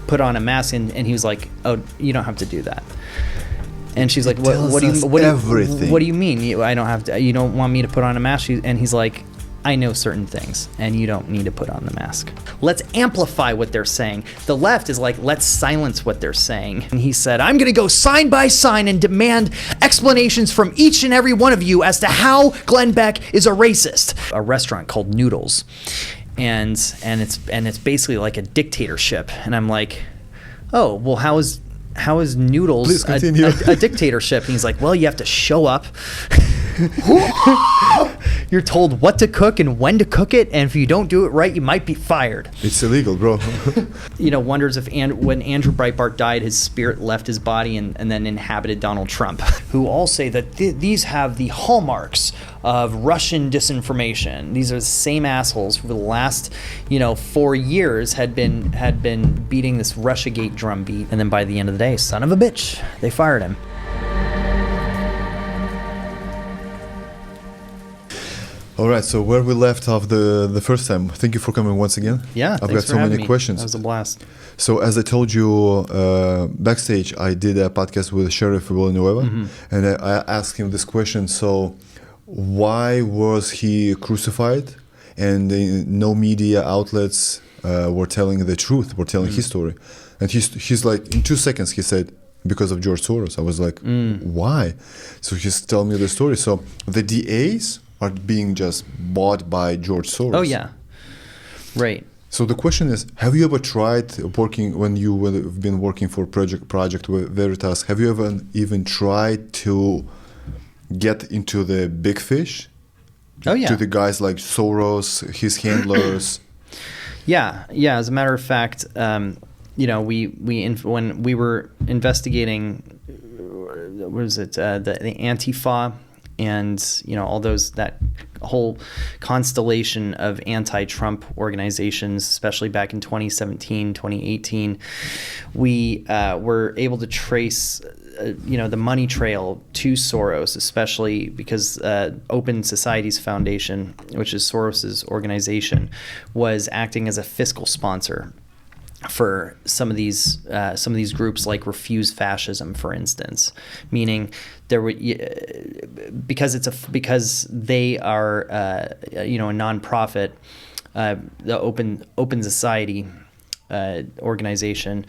put on a mask, and he was like, oh, you don't have to do that. And she's like, what do you mean? I don't have to, you don't want me to put on a mask? And he's like, I know certain things, and you don't need to put on the mask. Let's amplify what they're saying. The left is like, let's silence what they're saying. And he said, I'm going to go sign by sign and demand explanations from each and every one of you as to how Glenn Beck is a racist. A restaurant called Noodles, and it's basically like a dictatorship. And I'm like, oh, well, how is Noodles a dictatorship? And he's like, well, you have to show up. You're told what to cook and when to cook it, and if you don't do it right, you might be fired. It's illegal, bro. Wonders if when Andrew Breitbart died, his spirit left his body and then inhabited Donald Trump, who all say that these have the hallmarks of Russian disinformation. These are the same assholes for the last 4 years had been beating this Russiagate drumbeat, and then by the end of the day, son of a bitch, they fired him. All right, so where we left off the first time. Thank you for coming once again. Yeah, I've got so many questions. That was a blast. So as I told you backstage, I did a podcast with Sheriff Villanueva, and I asked him this question. So why was he crucified? And no media outlets were telling the truth, were telling his story. And he's like, in 2 seconds, he said, because of George Soros. I was like, why? So he's telling me the story. So the DAs are being just bought by George Soros. Oh, yeah. Right. So the question is, have you ever tried working, when you have been working for Project Veritas, have you ever even tried to get into the big fish? Oh, yeah. To the guys like Soros, his handlers? Yeah. As a matter of fact, when we were investigating, what was it, the Antifa, and all those, that whole constellation of anti-Trump organizations, especially back in 2017, 2018, we were able to trace the money trail to Soros, especially because Open Societies Foundation, which is Soros's organization, was acting as a fiscal sponsor for some of these groups, like Refuse Fascism, for instance, meaning there were because they are a nonprofit, the Open Society organization.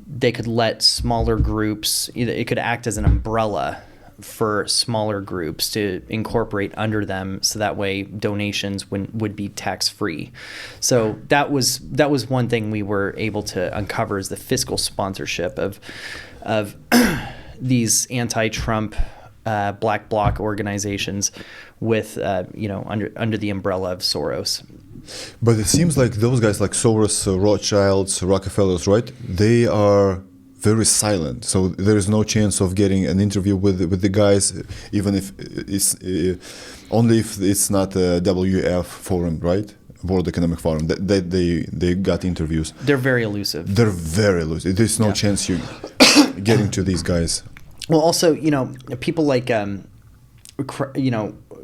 They could let smaller groups, it could act as an umbrella for smaller groups to incorporate under them, so that way donations would be tax-free. So that was one thing we were able to uncover, is the fiscal sponsorship of these anti-Trump black bloc organizations with under the umbrella of Soros. But it seems like those guys like Soros, Rothschilds, Rockefellers, right? They are very silent, so there is no chance of getting an interview with the guys, even if it's only if it's not a WF forum, right? World Economic Forum. They got interviews. They're very elusive. There's no chance you getting to these guys. Well, also, people like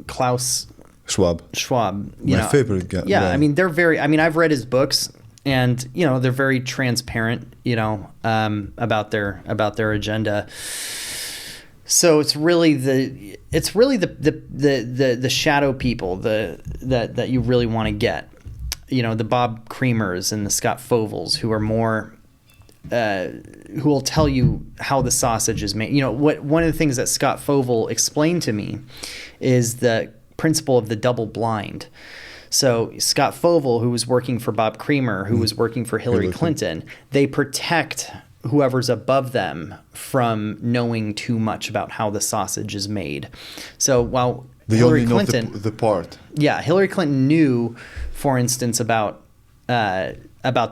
Klaus Schwab. My favorite guy. Yeah, I mean, I've read his books. And they're very transparent, about their agenda. So it's really the shadow people that you really want to get, the Bob Creamers and the Scott Fovels, who are more who will tell you how the sausage is made. One of the things that Scott Fovel explained to me is the principle of the double blind. So Scott Fovel, who was working for Bob Creamer, who was working for Hillary Clinton, they protect whoever's above them from knowing too much about how the sausage is made. So while Hillary Clinton, the part. Yeah, Hillary Clinton knew, for instance, about the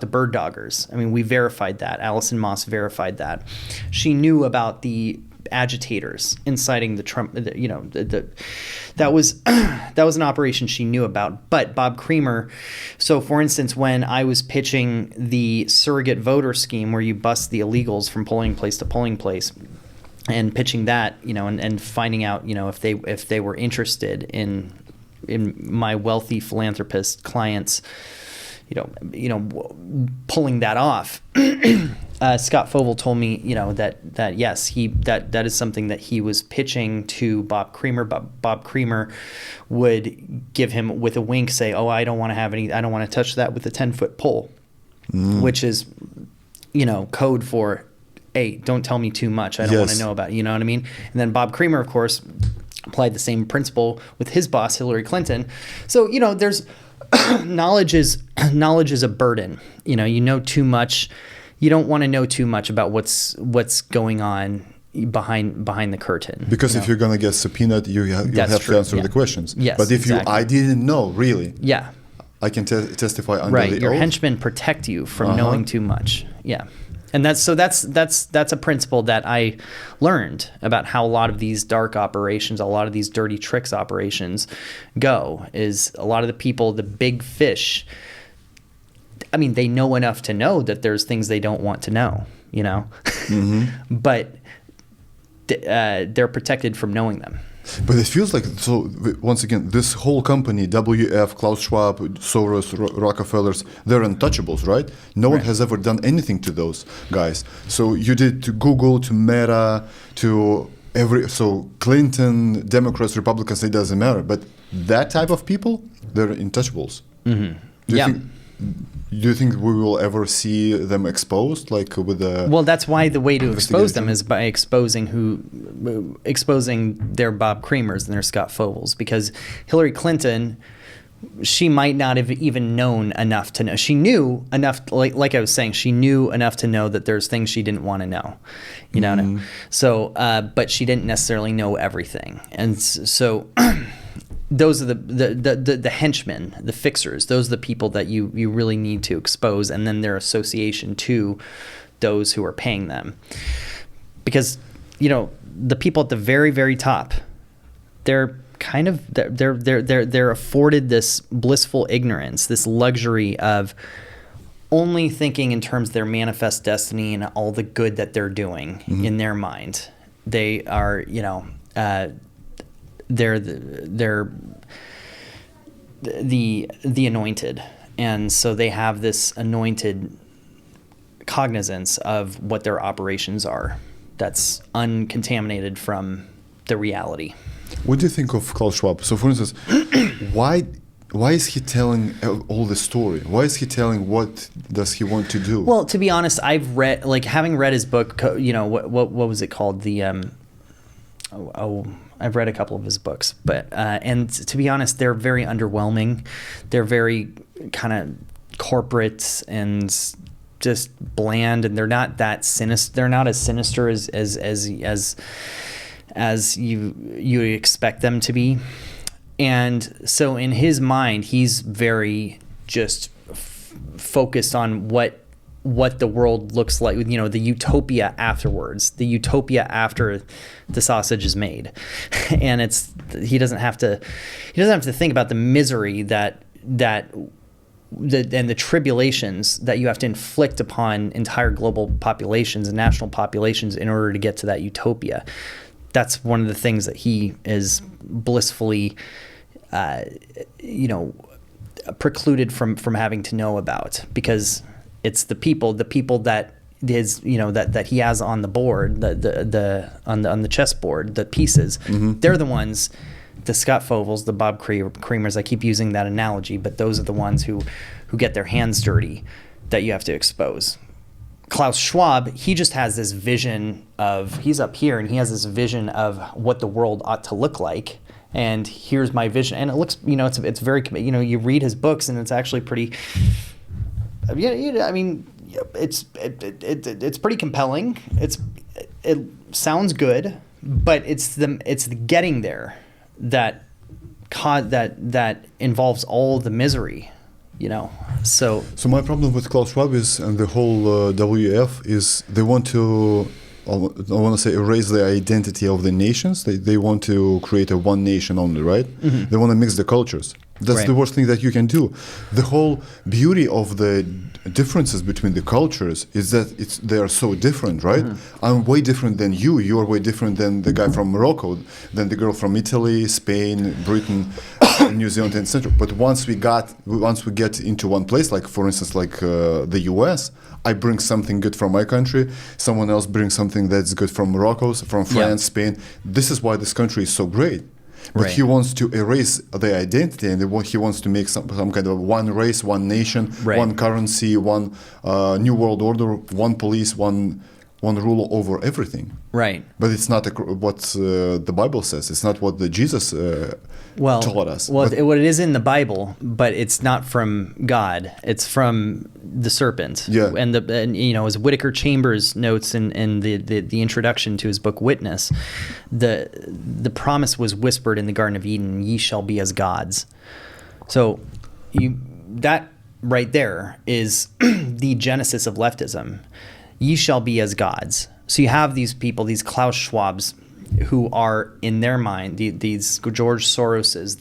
bird doggers. I mean, we verified that. Alison Moss verified that. She knew about the agitators inciting the Trump, that was an operation she knew about. But Bob Creamer, so for instance, when I was pitching the surrogate voter scheme where you bust the illegals from polling place to polling place, and pitching that, and finding out, if they were interested in my wealthy philanthropist clients, pulling that off. Scott Fogle told me, that yes, that is something that he was pitching to Bob Creamer, but Bob Creamer would give him with a wink, say, "Oh, I don't want to touch that with a 10-foot pole," which is, code for, "Hey, don't tell me too much. I don't want to know about it." You know what I mean? And then Bob Creamer, of course, applied the same principle with his boss, Hillary Clinton. So, there's knowledge is a burden. You know too much. You don't want to know too much about what's going on behind the curtain. Because if you're gonna get subpoenaed, you have to answer the questions. Yes, but if I didn't know really. Yeah. I can testify under the oath. Your henchmen protect you from knowing too much. Yeah. And that's a principle that I learned about how a lot of these dark operations, a lot of these dirty tricks operations go, is a lot of the people, the big fish, I mean, they know enough to know that there's things they don't want to know, but they're protected from knowing them. But it feels like, so once again, this whole company, WF, Klaus Schwab, Soros, Rockefellers, they're untouchables, right? No one has ever done anything to those guys. So you did to Google, to Meta, to so Clinton, Democrats, Republicans, it doesn't matter. But that type of people, they're untouchables. Mm-hmm. Do you think we will ever see them exposed, like with the? Well, that's why the way to expose them is by exposing their Bob Creamers and their Scott Fogels, because Hillary Clinton, she might not have even known enough to know. She knew enough, like I was saying, she knew enough to know that there's things she didn't want to know, So, but she didn't necessarily know everything, and so. Those are the henchmen, the fixers. Those are the people that you really need to expose, and then their association to those who are paying them. Because, the people at the very, very top, they're kind of they're afforded this blissful ignorance, this luxury of only thinking in terms of their manifest destiny and all the good that they're doing in their mind. They are, they're the anointed, and so they have this anointed cognizance of what their operations are that's uncontaminated from the reality. What do you think of Klaus Schwab? So for instance, why is he telling all the story? Why is he telling what does he want to do? Well, to be honest, I've read, having read his book, what was it called? I've read a couple of his books, but and to be honest, they're very underwhelming. They're very kind of corporate and just bland, and they're not that sinister. They're not as sinister as you expect them to be. And so in his mind, he's very just focused on what the world looks like, the utopia afterwards, the utopia after the sausage is made. And he doesn't have to think about the misery and the tribulations that you have to inflict upon entire global populations and national populations in order to get to that utopia. That's one of the things that he is blissfully, precluded from having to know about, because it's the people that is, that he has on the board, on the chessboard, the pieces. They're the ones, the Scott Fogels, the Bob Creamers. I keep using that analogy, but those are the ones who get their hands dirty that you have to expose. Klaus Schwab, he just has this vision of, he's up here and he has this vision of what the world ought to look like. And here's my vision. And it looks, it's very, you read his books and it's actually pretty, I mean, it's pretty compelling. It sounds good, but it's the getting there that involves all the misery, So my problem with Klaus Schwab and the whole WF is they want to, I want to say, erase the identity of the nations. They want to create a one nation only, right? They want to mix the cultures. That's Right. the worst thing that you can do. The whole beauty of the differences between the cultures is that they are so different, right? I'm way different than you. You're way different than the guy from Morocco, than the girl from Italy, Spain, Britain, New Zealand, etc. But once we get into one place, like for instance, like the U.S., I bring something good from my country. Someone else brings something that's good from Morocco, from France, Spain. This is why this country is so great. But he wants to erase the identity, and he wants to make some kind of one race, one nation, one currency, one new world order, one police, one rule over everything. Right. But it's not what the Bible says. It's not what Jesus taught us. Well, what it is in the Bible, but it's not from God. It's from the serpent. Yeah. And as Whitaker Chambers notes in the introduction to his book Witness, the promise was whispered in the Garden of Eden, "Ye shall be as gods." So that right there is the genesis of leftism. Ye shall be as gods. So you have these people, these Klaus Schwabs, who are in their mind, these George Soroses.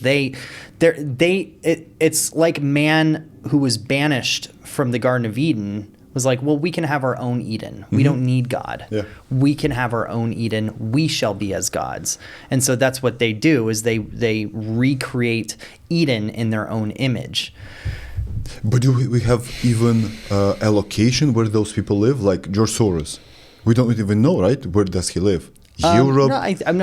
It's like man who was banished from the Garden of Eden was like, well, we can have our own Eden. We don't need God. Yeah. We can have our own Eden. We shall be as gods. And so that's what they do, is they recreate Eden in their own image. But do we have even a location where those people live, like George Soros? We don't even know, right? Where does he live? Europe? No,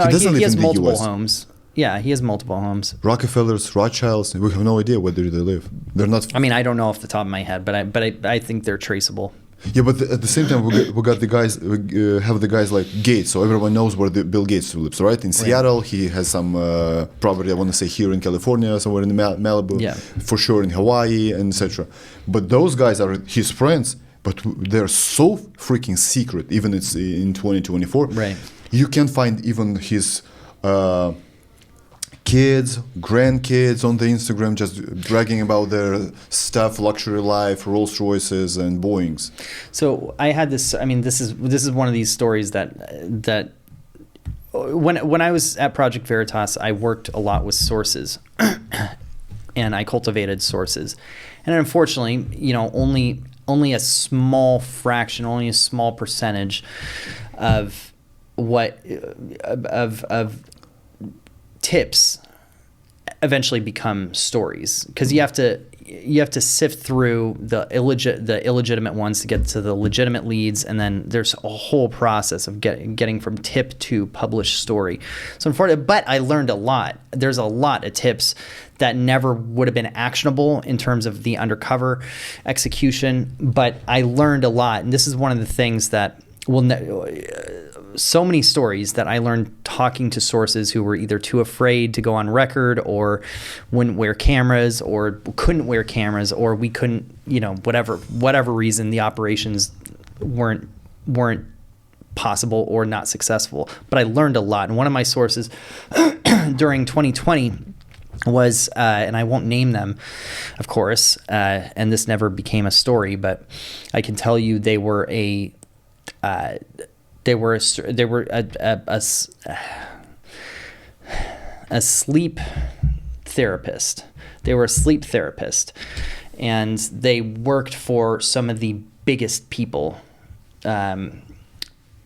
he has multiple homes. Yeah, he has multiple homes. Rockefellers, Rothschilds, we have no idea where they live. They're not. I mean, I don't know off the top of my head, but I think they're traceable. Yeah, but at the same time, we got the guys. We have the guys like Gates, so everyone knows where Bill Gates lives, right? In Seattle, he has some property. I want to say here in California, somewhere in Malibu, for sure in Hawaii, and etc. But those guys are his friends, but they're so freaking secret. Even it's in 2024, right? You can't find even his kids, grandkids on the Instagram just bragging about their stuff, luxury life, Rolls Royces and Boeings. So I had this. I mean, this is one of these stories that when I was at Project Veritas, I worked a lot with sources, and I cultivated sources, and unfortunately, only a small fraction, only a small percentage of tips eventually become stories, because you have to sift through the illegitimate ones to get to the legitimate leads, and then there's a whole process of getting from tip to published story. So unfortunately, but I learned a lot. There's a lot of tips that never would have been actionable in terms of the undercover execution, but I learned a lot, and this is one of the things that so many stories that I learned talking to sources who were either too afraid to go on record, or wouldn't wear cameras, or couldn't wear cameras, or we couldn't, whatever reason the operations weren't possible or not successful. But I learned a lot. And one of my sources during 2020 was, and I won't name them, of course, and this never became a story, but I can tell you they were a sleep therapist. They were a sleep therapist, and they worked for some of the biggest people on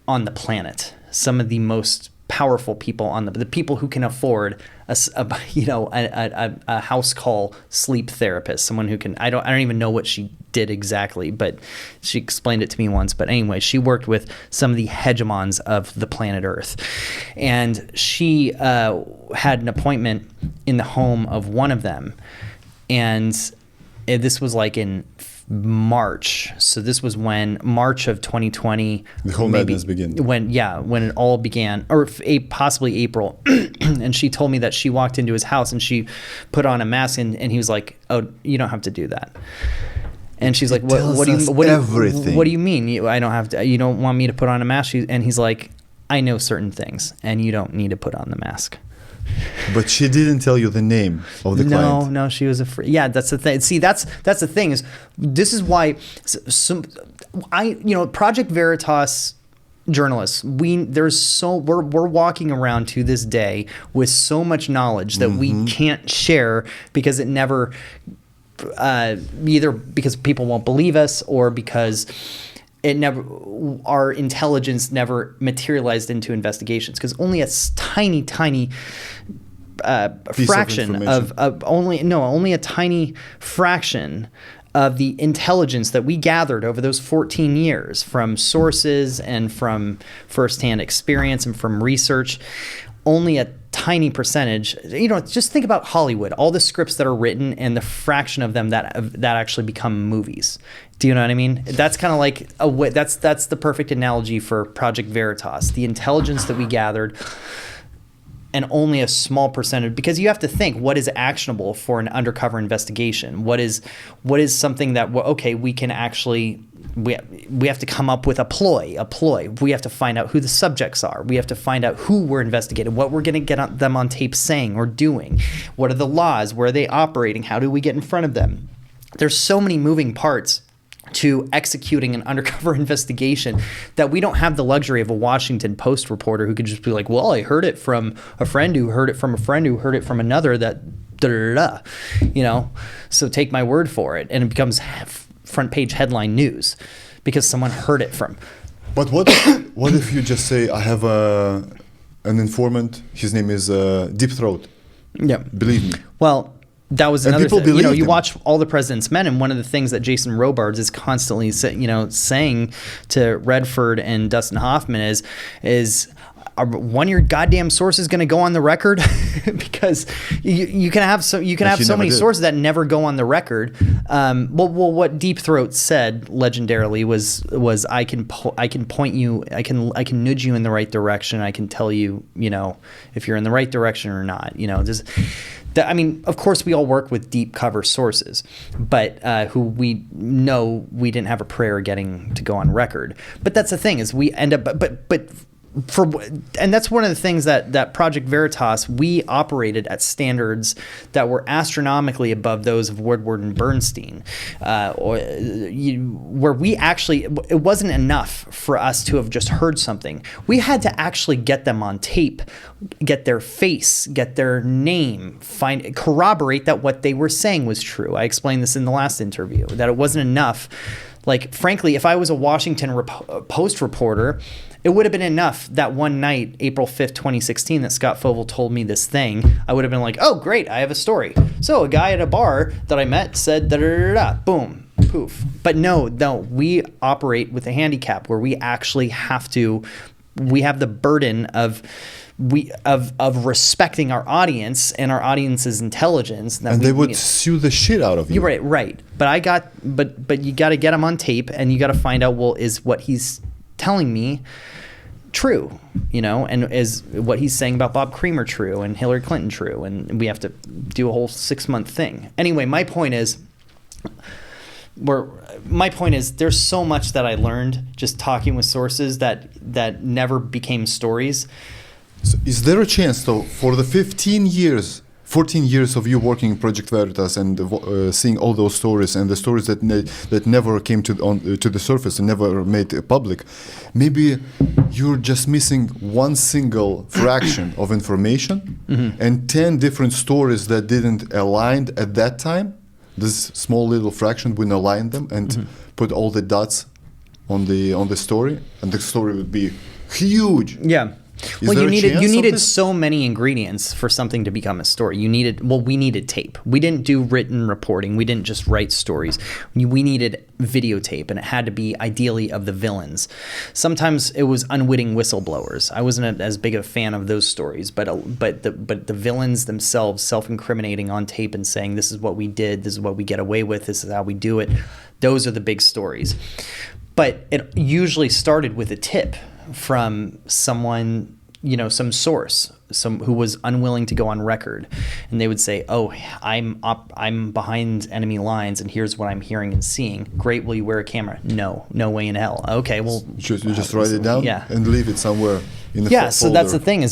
the planet, some of the most powerful people on the people who can afford a house call sleep therapist, someone who can. I don't even know what she did exactly, but she explained it to me once. But anyway, she worked with some of the hegemons of the planet Earth, and she had an appointment in the home of one of them, and this was like in March. So this was when March of 2020. The whole madness began. When it all began, or possibly April. And she told me that she walked into his house and she put on a mask, and he was like, "Oh, you don't have to do that." And she's like, "What do you mean? I don't have to. You don't want me to put on a mask?" And he's like, "I know certain things, and you don't need to put on the mask." But she didn't tell you the name of the client. No, she was afraid. Yeah, that's the thing. See, that's the thing. This is why Project Veritas journalists, we're walking around to this day with so much knowledge that we can't share because it never either because people won't believe us or because our intelligence never materialized into investigations, because only a tiny fraction of only a tiny fraction of the intelligence that we gathered over those 14 years from sources and from firsthand experience and from research, only a tiny percentage. Just think about Hollywood, all the scripts that are written and the fraction of them that actually become movies. Do you know what I mean? That's kind of like that's the perfect analogy for Project Veritas. The intelligence that we gathered, and only a small percentage, because you have to think, what is actionable for an undercover investigation? What is something that, we can actually, we have to come up with a ploy. We have to find out who the subjects are. We have to find out who we're investigating, what we're going to get them on tape saying or doing. What are the laws? Where are they operating? How do we get in front of them? There's so many moving parts to executing an undercover investigation that we don't have the luxury of a Washington Post reporter who could just be like, well, I heard it from a friend who heard it from a friend who heard it from another, that so take my word for it. And it becomes front page headline news because someone heard it from. But what if you just say, I have an informant, his name is Deep Throat. Yeah. Believe me. Well, that was another thing. You him. watch All the President's Men, and one of the things that Jason Robards is constantly saying to Redford and Dustin Hoffman is one of your goddamn sources going to go on the record? Because you can have so many sources that never go on the record. What Deep Throat said legendarily was I can point you, I can nudge you in the right direction. I can tell you, if you're in the right direction or not. Of course, we all work with deep cover sources, but who we know we didn't have a prayer getting to go on record. But that's the thing, is we end up, and that's one of the things that Project Veritas, we operated at standards that were astronomically above those of Woodward and Bernstein, where we actually, it wasn't enough for us to have just heard something. We had to actually get them on tape, get their face, get their name, corroborate that what they were saying was true. I explained this in the last interview, that it wasn't enough. Like, frankly, if I was a Washington Post reporter, it would have been enough that one night, April 5th, 2016, that Scott Fovel told me this thing. I would have been like, oh, great, I have a story. So a guy at a bar that I met said da-da-da-da, boom, poof. But no, we operate with a handicap where we actually we have the burden of respecting our audience and our audience's intelligence. And they would sue the shit out of you. You're right. But you got to get him on tape, and you got to find out, well, is what he's telling me true, and is what he's saying about Bob Creamer true and Hillary Clinton true, and we have to do a whole 6-month thing. Anyway, my point is there's so much that I learned just talking with sources that never became stories. So is there a chance, though, for the 14 years of you working in Project Veritas and seeing all those stories and the stories that never came to the surface and never made public, maybe you're just missing one single fraction of information, and 10 different stories that didn't align at that time? This small little fraction would align them and put all the dots on the story, and the story would be huge. Yeah. You needed so many ingredients for something to become a story. We needed tape. We didn't do written reporting. We didn't just write stories. We needed videotape, and it had to be ideally of the villains. Sometimes it was unwitting whistleblowers. I wasn't as big a fan of those stories, but the villains themselves self-incriminating on tape and saying, this is what we did, this is what we get away with, this is how we do it. Those are the big stories. But it usually started with a tip from someone, some source, who was unwilling to go on record, and they would say, "Oh, I'm behind enemy lines, and here's what I'm hearing and seeing. Great, will you wear a camera? No way in hell. Okay, well, you just write it down, and leave it somewhere in the folder. So that's the thing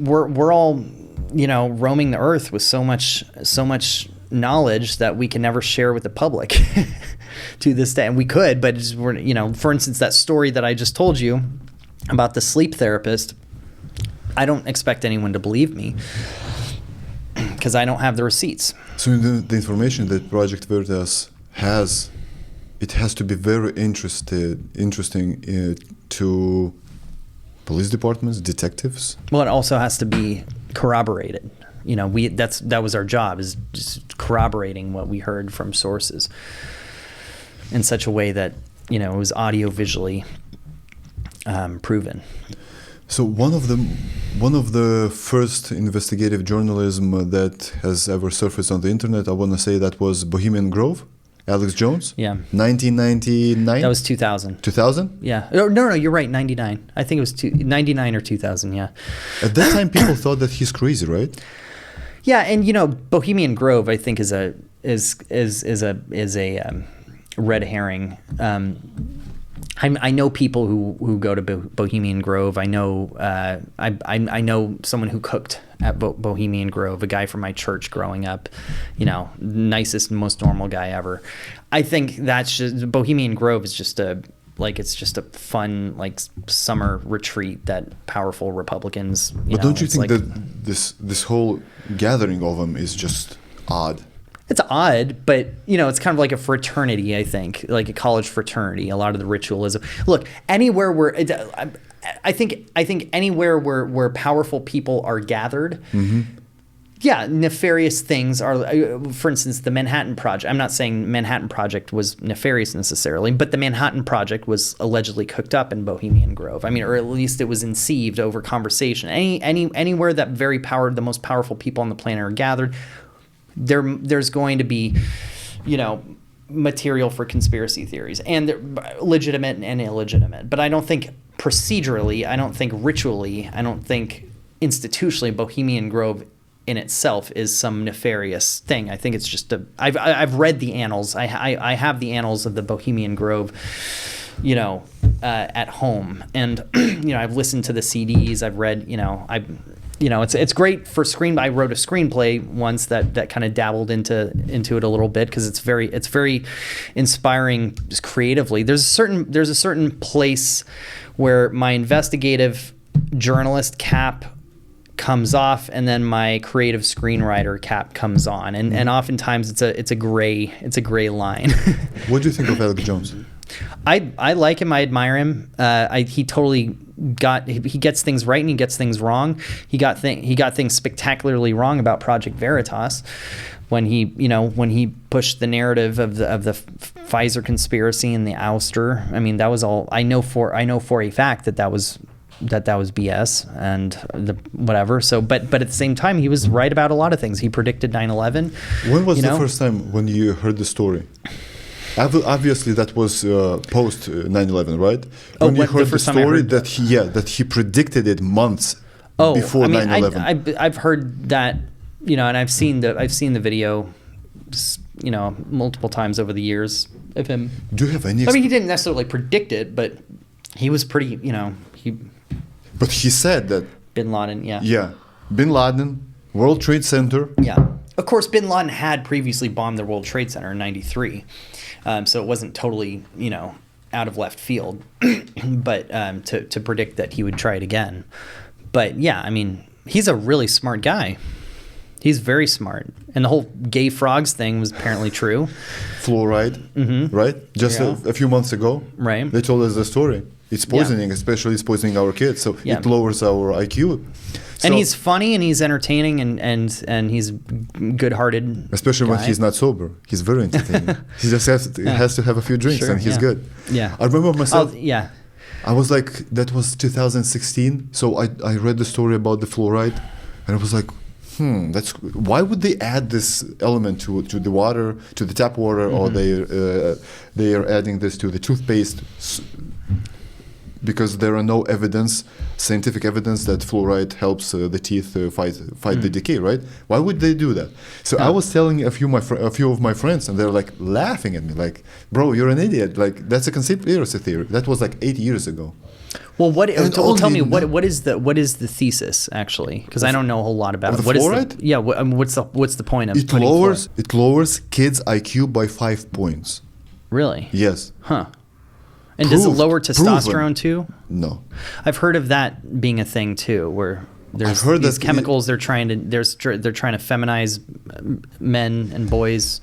we're all, roaming the earth with so much knowledge that we can never share with the public to this day, and we could, but for instance, that story that I just told you about the sleep therapist, I don't expect anyone to believe me because I don't have the receipts. So the information that Project Veritas has, it has to be very interesting to police departments, detectives. Well, it also has to be corroborated. You know, that was our job, is just corroborating what we heard from sources in such a way that, you know, it was audio visually proven. So one of the first investigative journalism that has ever surfaced on the internet, I want to say that was Bohemian Grove, Alex Jones. Yeah. 1999. That was 2000. 2000? Yeah. No, you're right. 99. I think it was 99 or 2000. Yeah. At that time, people thought that he's crazy, right? Yeah, and you know, Bohemian Grove, I think, is a red herring. I know people who go to Bohemian Grove. I know I know someone who cooked at Bohemian Grove, a guy from my church growing up, you know, nicest and most normal guy ever. I think that's just, Bohemian Grove is just it's just a fun, like, summer retreat that powerful Republicans. But don't you think that this whole gathering of them is just odd? It's odd, but, you know, it's kind of like a fraternity, I think, like a college fraternity. A lot of the ritualism. Look, anywhere where I think anywhere where powerful people are gathered, mm-hmm. Yeah, nefarious things are. For instance, the Manhattan Project. I'm not saying Manhattan Project was nefarious necessarily, but the Manhattan Project was allegedly cooked up in Bohemian Grove. I mean, or at least it was conceived over conversation. Anywhere that the most powerful people on the planet are gathered, there's going to be, you know, material for conspiracy theories, and they're legitimate and illegitimate. But I don't think procedurally, I don't think ritually, I don't think institutionally, Bohemian Grove in itself is some nefarious thing. I think it's just I've read the annals. I have the annals of the Bohemian Grove, you know, at home, and you know, I've listened to the CDs. I've read, you know, it's great for I wrote a screenplay once that kind of dabbled into it a little bit, because it's very inspiring just creatively. There's a certain place where my investigative journalist cap comes off, and then my creative screenwriter cap comes on, and oftentimes it's a gray line. What do you think of Alex Jones? I like him. I admire him. He totally he gets things right and he gets things wrong. He got things spectacularly wrong about Project Veritas when he pushed the narrative of the Pfizer conspiracy and the ouster. I mean, that was all. I know for a fact that was BS and whatever. So, but at the same time, he was right about a lot of things. He predicted 9/11. When was the first time when you heard the story? Obviously, that was post 9/11, right? When you heard the story that he predicted it months before 9/11. I've heard that, you know, and I've seen the video, you know, multiple times over the years of him. Do you have any? I mean, he didn't necessarily predict it, but he was pretty, you know, But he said that Bin Laden, yeah. Yeah, Bin Laden, World Trade Center. Yeah, of course, Bin Laden had previously bombed the World Trade Center in '93, so it wasn't totally, you know, out of left field. But to predict that he would try it again. But yeah, I mean, he's a really smart guy. He's very smart, and the whole gay frogs thing was apparently true. Fluoride, right? Just a few months ago, right? They told us the story. It's poisoning, especially it's poisoning our kids, so it lowers our IQ. And he's funny and he's entertaining and he's good-hearted. Especially when he's not sober, he's very entertaining. He just has to have a few drinks, and he's good. Yeah, I remember myself. I was like, that was 2016. So I read the story about the fluoride, and I was like, why would they add this element to the water, to the tap water, or they are adding this to the toothpaste? Because there are no scientific evidence that fluoride helps the teeth fight the decay, right? Why would they do that? So I was telling a few of my friends, and they're like laughing at me, like, "Bro, you're an idiot! Like, that's a conspiracy theory." That was like 8 years ago. Well, tell me what is the thesis actually? Because I don't know a whole lot about it. What fluoride? What's the point of it lowers kids' IQ by 5 points. Really? Yes. Huh. And does it Proved, lower testosterone proven. too? No. I've heard of that being a thing too, where there's I've heard these that chemicals they're trying to feminize men and boys.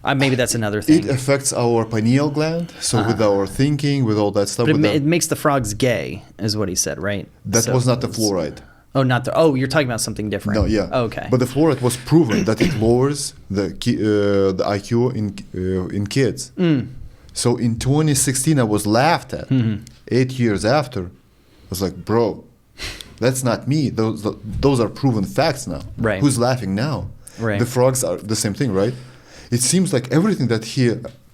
Maybe that's another thing. It affects our pineal gland, so with our thinking, with all that stuff. But it makes the frogs gay, is what he said, right? That was not the fluoride. Oh, not the. Oh, you're talking about something different. No, yeah. Oh, okay. But the fluoride was proven that it lowers the IQ in kids. So in 2016, I was laughed at. 8 years after, I was like, bro, that's not me. Those are proven facts now. Right. Who's laughing now? Right. The frogs are the same thing, right? It seems like everything that he,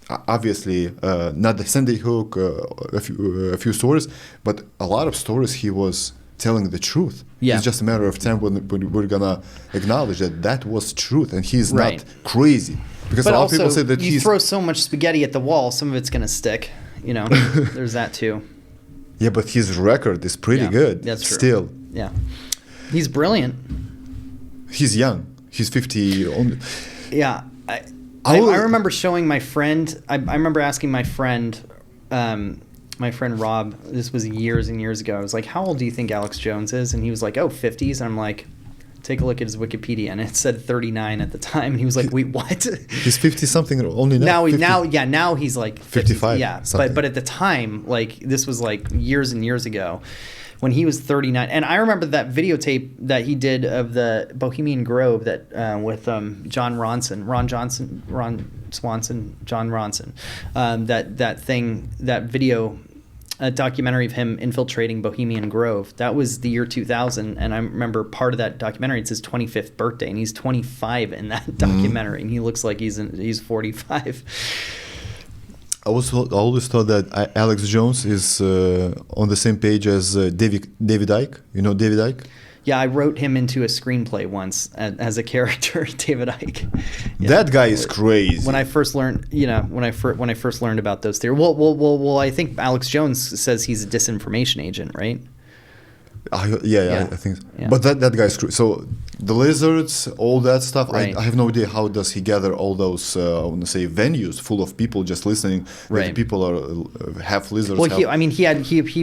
obviously, not the Sandy Hook, a few stories, but a lot of stories he was telling the truth. Yeah. It's just a matter of time when we're gonna acknowledge that was truth, and he's Right. not crazy. Because But a lot also, of people say that you throw so much spaghetti at the wall, some of it's gonna stick. There's that too. Yeah, but his record is pretty Yeah, good. that's true. Still, Yeah, he's brilliant. he's young. He's 50 only. Yeah, I will- I remember showing my friend. I remember asking my friend Rob. This was years and years ago. I was like, "How old do you think Alex Jones is?" And he was like, "Oh, 50s." And I'm like, "Take a look at his Wikipedia," and it said 39 at the time. And he was like, "Wait, what?" He's 50 something only now. Now he's like 55, Yeah, something. but at the time, like this was like years and years ago, when he was 39. And I remember that videotape that he did of the Bohemian Grove that with Jon Ronson. That video. A documentary of him infiltrating Bohemian Grove. That was the year 2000, and I remember part of that documentary. It's his 25th birthday, and he's 25 in that documentary, and he looks like he's 45. I always thought that Alex Jones is on the same page as David Icke. You know David Icke? Yeah, I wrote him into a screenplay once as a character, David Icke. Yeah. That guy is crazy. When I first learned, when I first learned about those theories, well, I think Alex Jones says he's a disinformation agent, right? Yeah, I think so. Yeah. But that guy's crazy. So the lizards, all that stuff, Right. I have no idea how does he gather all those, I want to say, venues full of people just listening. Right. Like people are half lizards. Well, half, he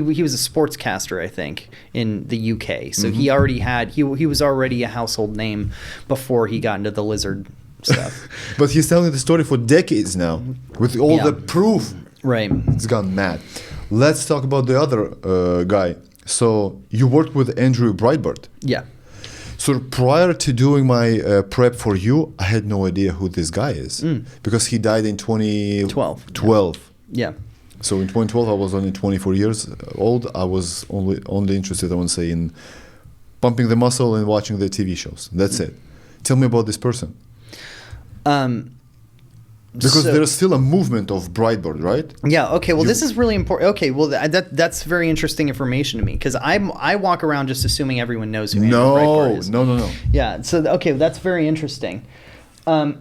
was a sportscaster, I think, in the UK. So he already he was already a household name before he got into the lizard stuff. But he's telling the story for decades now with all Yeah. the proof. Right. It's gone mad. Let's talk about the other guy. So you worked with Andrew Breitbart. Yeah. So prior to doing my prep for you, I had no idea who this guy is because he died in 2012. Yeah. So in 2012, I was only 24 years old. I was only interested, I want to say, in pumping the muscle and watching the TV shows. That's it. Tell me about this person. Because there's still a movement of Breitbart, right? Yeah. Okay. Well, this is really important. Okay. Well, that's very interesting information to me because I walk around just assuming everyone knows who Andrew Breitbart is. No. Yeah. So okay, that's very interesting. Okay.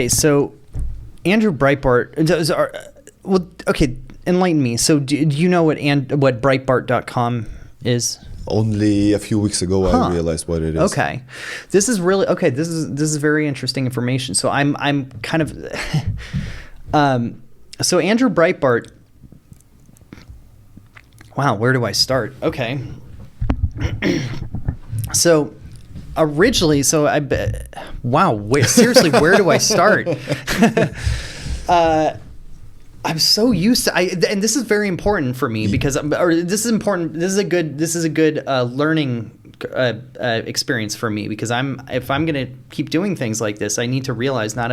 So Andrew Breitbart. Well, okay. Enlighten me. So do you know what Breitbart.com is? Only a few weeks ago, I realized what it is. Okay, this is really okay. This is very interesting information. So I'm kind of, so Andrew Breitbart. Wow, where do I start? Okay, so originally, seriously, where do I start? I'm so used to, and this is very important for me because, this is important. This is a good learning experience for me because if I'm going to keep doing things like this, I need to realize not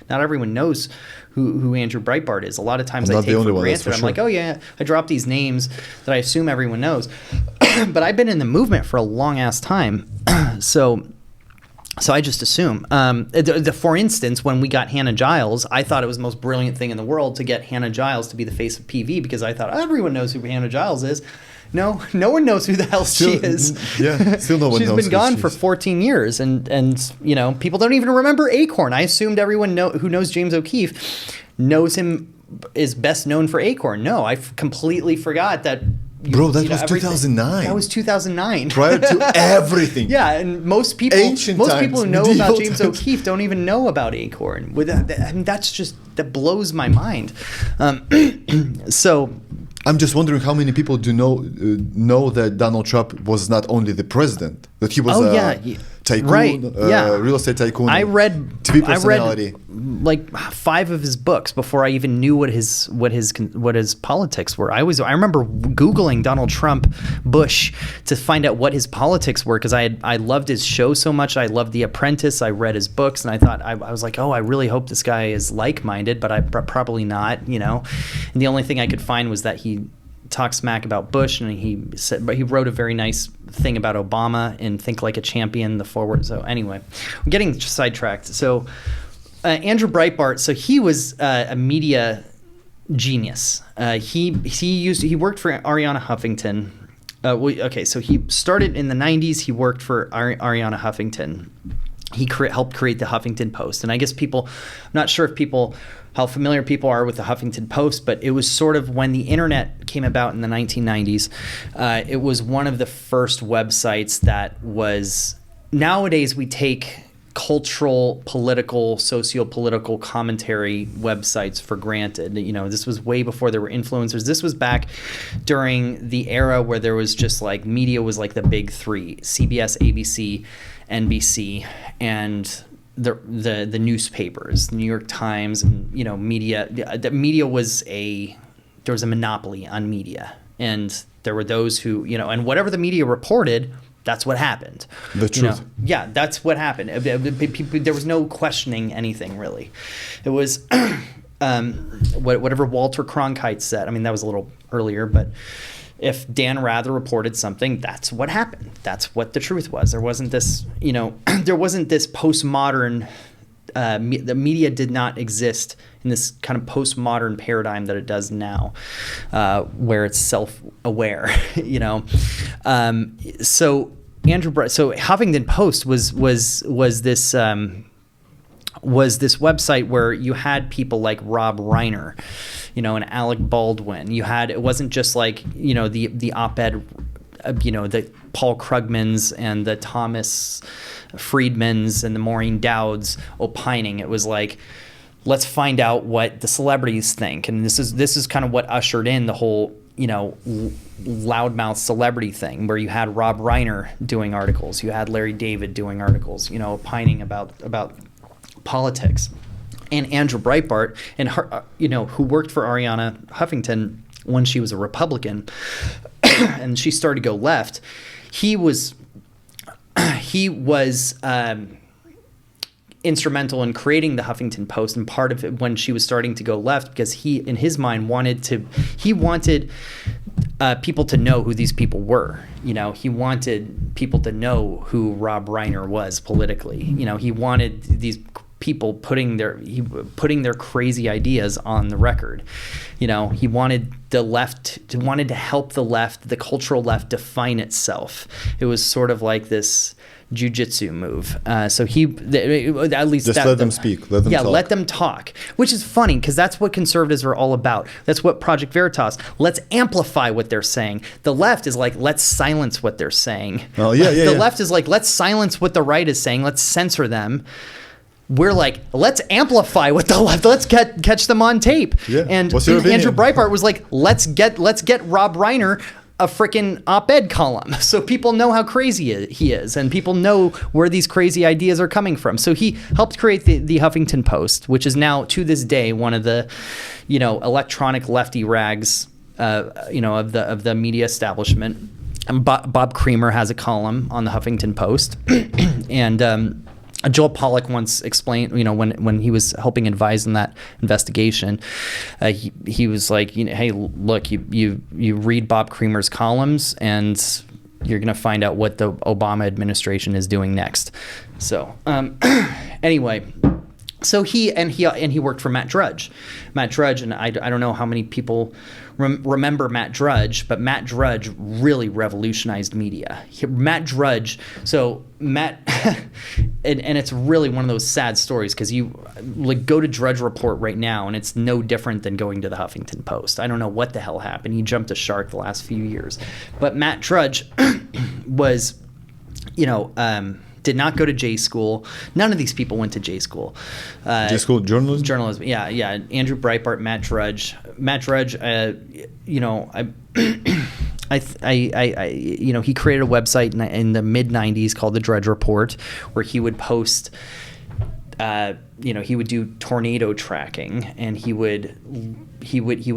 everyone knows who Andrew Breitbart is. A lot of times I take for granted. I'm like, oh yeah, I drop these names that I assume everyone knows, but I've been in the movement for a long ass time, So I just assume. For instance, when we got Hannah Giles, I thought it was the most brilliant thing in the world to get Hannah Giles to be the face of PV because I thought everyone knows who Hannah Giles is. No one knows who the hell she is. Yeah, still no one knows. She's been gone for 14 years, and people don't even remember Acorn. I assumed everyone who knows James O'Keefe knows him is best known for Acorn. No, I completely forgot that Bro, that was 2009. That was 2009. Prior to everything. Yeah, and most people who know about James O'Keefe don't even know about Acorn. That blows my mind. So I'm just wondering how many people do know that Donald Trump was not only the president, that he was tycoon, real estate tycoon. I read TV personality. Like 5 of his books before I even knew what his politics were. I remember Googling Donald Trump Bush to find out what his politics were, because I loved his show so much. I loved The Apprentice. I read his books, and I thought I was like, oh, I really hope this guy is like-minded, but probably not, And the only thing I could find was that he talk smack about Bush, and he wrote a very nice thing about Obama in Think Like a Champion, the forward. So anyway, I'm getting sidetracked. So Andrew Breitbart, so he was a media genius. He worked for Arianna Huffington. So he started in the 90s. He worked for Arianna Huffington. He helped create the Huffington Post. And I guess I'm not sure how familiar people are with the Huffington Post, but it was sort of when the internet came about in the 1990s. It was one of the first websites that was, nowadays we take cultural, political, socio-political commentary websites for granted. This was way before there were influencers. This was back during the era where there was just like media was like the big 3, CBS, ABC, NBC, and the newspapers, the New York Times, and media. The media was there was a monopoly on media, and there were those who and whatever the media reported, that's what happened. The truth. That's what happened. There was no questioning anything really. It was whatever Walter Cronkite said. I mean, that was a little earlier, but if Dan Rather reported something, that's what happened. That's what the truth was. There wasn't this, there wasn't this postmodern, the media did not exist in this kind of postmodern paradigm that it does now, where it's self-aware, So Huffington Post was this website where you had people like Rob Reiner, and Alec Baldwin. It wasn't just like, the op-ed, the Paul Krugmans and the Thomas Friedmans and the Maureen Dowds opining. It was like, let's find out what the celebrities think. And this is kind of what ushered in the whole, loudmouth celebrity thing, where you had Rob Reiner doing articles. You had Larry David doing articles, opining about politics. And Andrew Breitbart, and her, who worked for Arianna Huffington when she was a Republican, and she started to go left. He was instrumental in creating the Huffington Post, and part of it when she was starting to go left, because he, in his mind, wanted people to know who these people were. He wanted people to know who Rob Reiner was politically. He wanted these people putting their crazy ideas on the record. He wanted to help the cultural left define itself. It was sort of like this jiu-jitsu move. So at least just let them speak. Let them talk. Let them talk. Which is funny, because that's what conservatives are all about. That's what Project Veritas. Let's amplify what they're saying. The left is like, let's silence what they're saying. Oh yeah. The left is like, let's silence what the right is saying. Let's censor them. We're like, let's amplify what the left. Let's catch them on tape. Yeah. And what's your opinion? Andrew Breitbart was like, let's get Rob Reiner a freaking op-ed column, so people know how crazy he is, and people know where these crazy ideas are coming from. So he helped create the Huffington Post, which is now to this day one of the, electronic lefty rags, of the media establishment. And Bob Creamer has a column on the Huffington Post, and Joel Pollack once explained, when he was helping advise in that investigation, he was like, hey, look, you read Bob Creamer's columns, and you're going to find out what the Obama administration is doing next. So anyway, So he worked for Matt Drudge, and I don't know how many people remember Matt Drudge, but Matt Drudge really revolutionized media. Matt Drudge, and it's really one of those sad stories, because you like go to Drudge Report right now, and it's no different than going to the Huffington Post. I don't know what the hell happened. He jumped a shark the last few years, but Matt Drudge was, did not go to J school. None of these people went to J school. J school journalism? Journalism, yeah. Andrew Breitbart, Matt Drudge. Matt Drudge, he created a website in the mid '90s called the Drudge Report, where he would post, he would do tornado tracking, and he would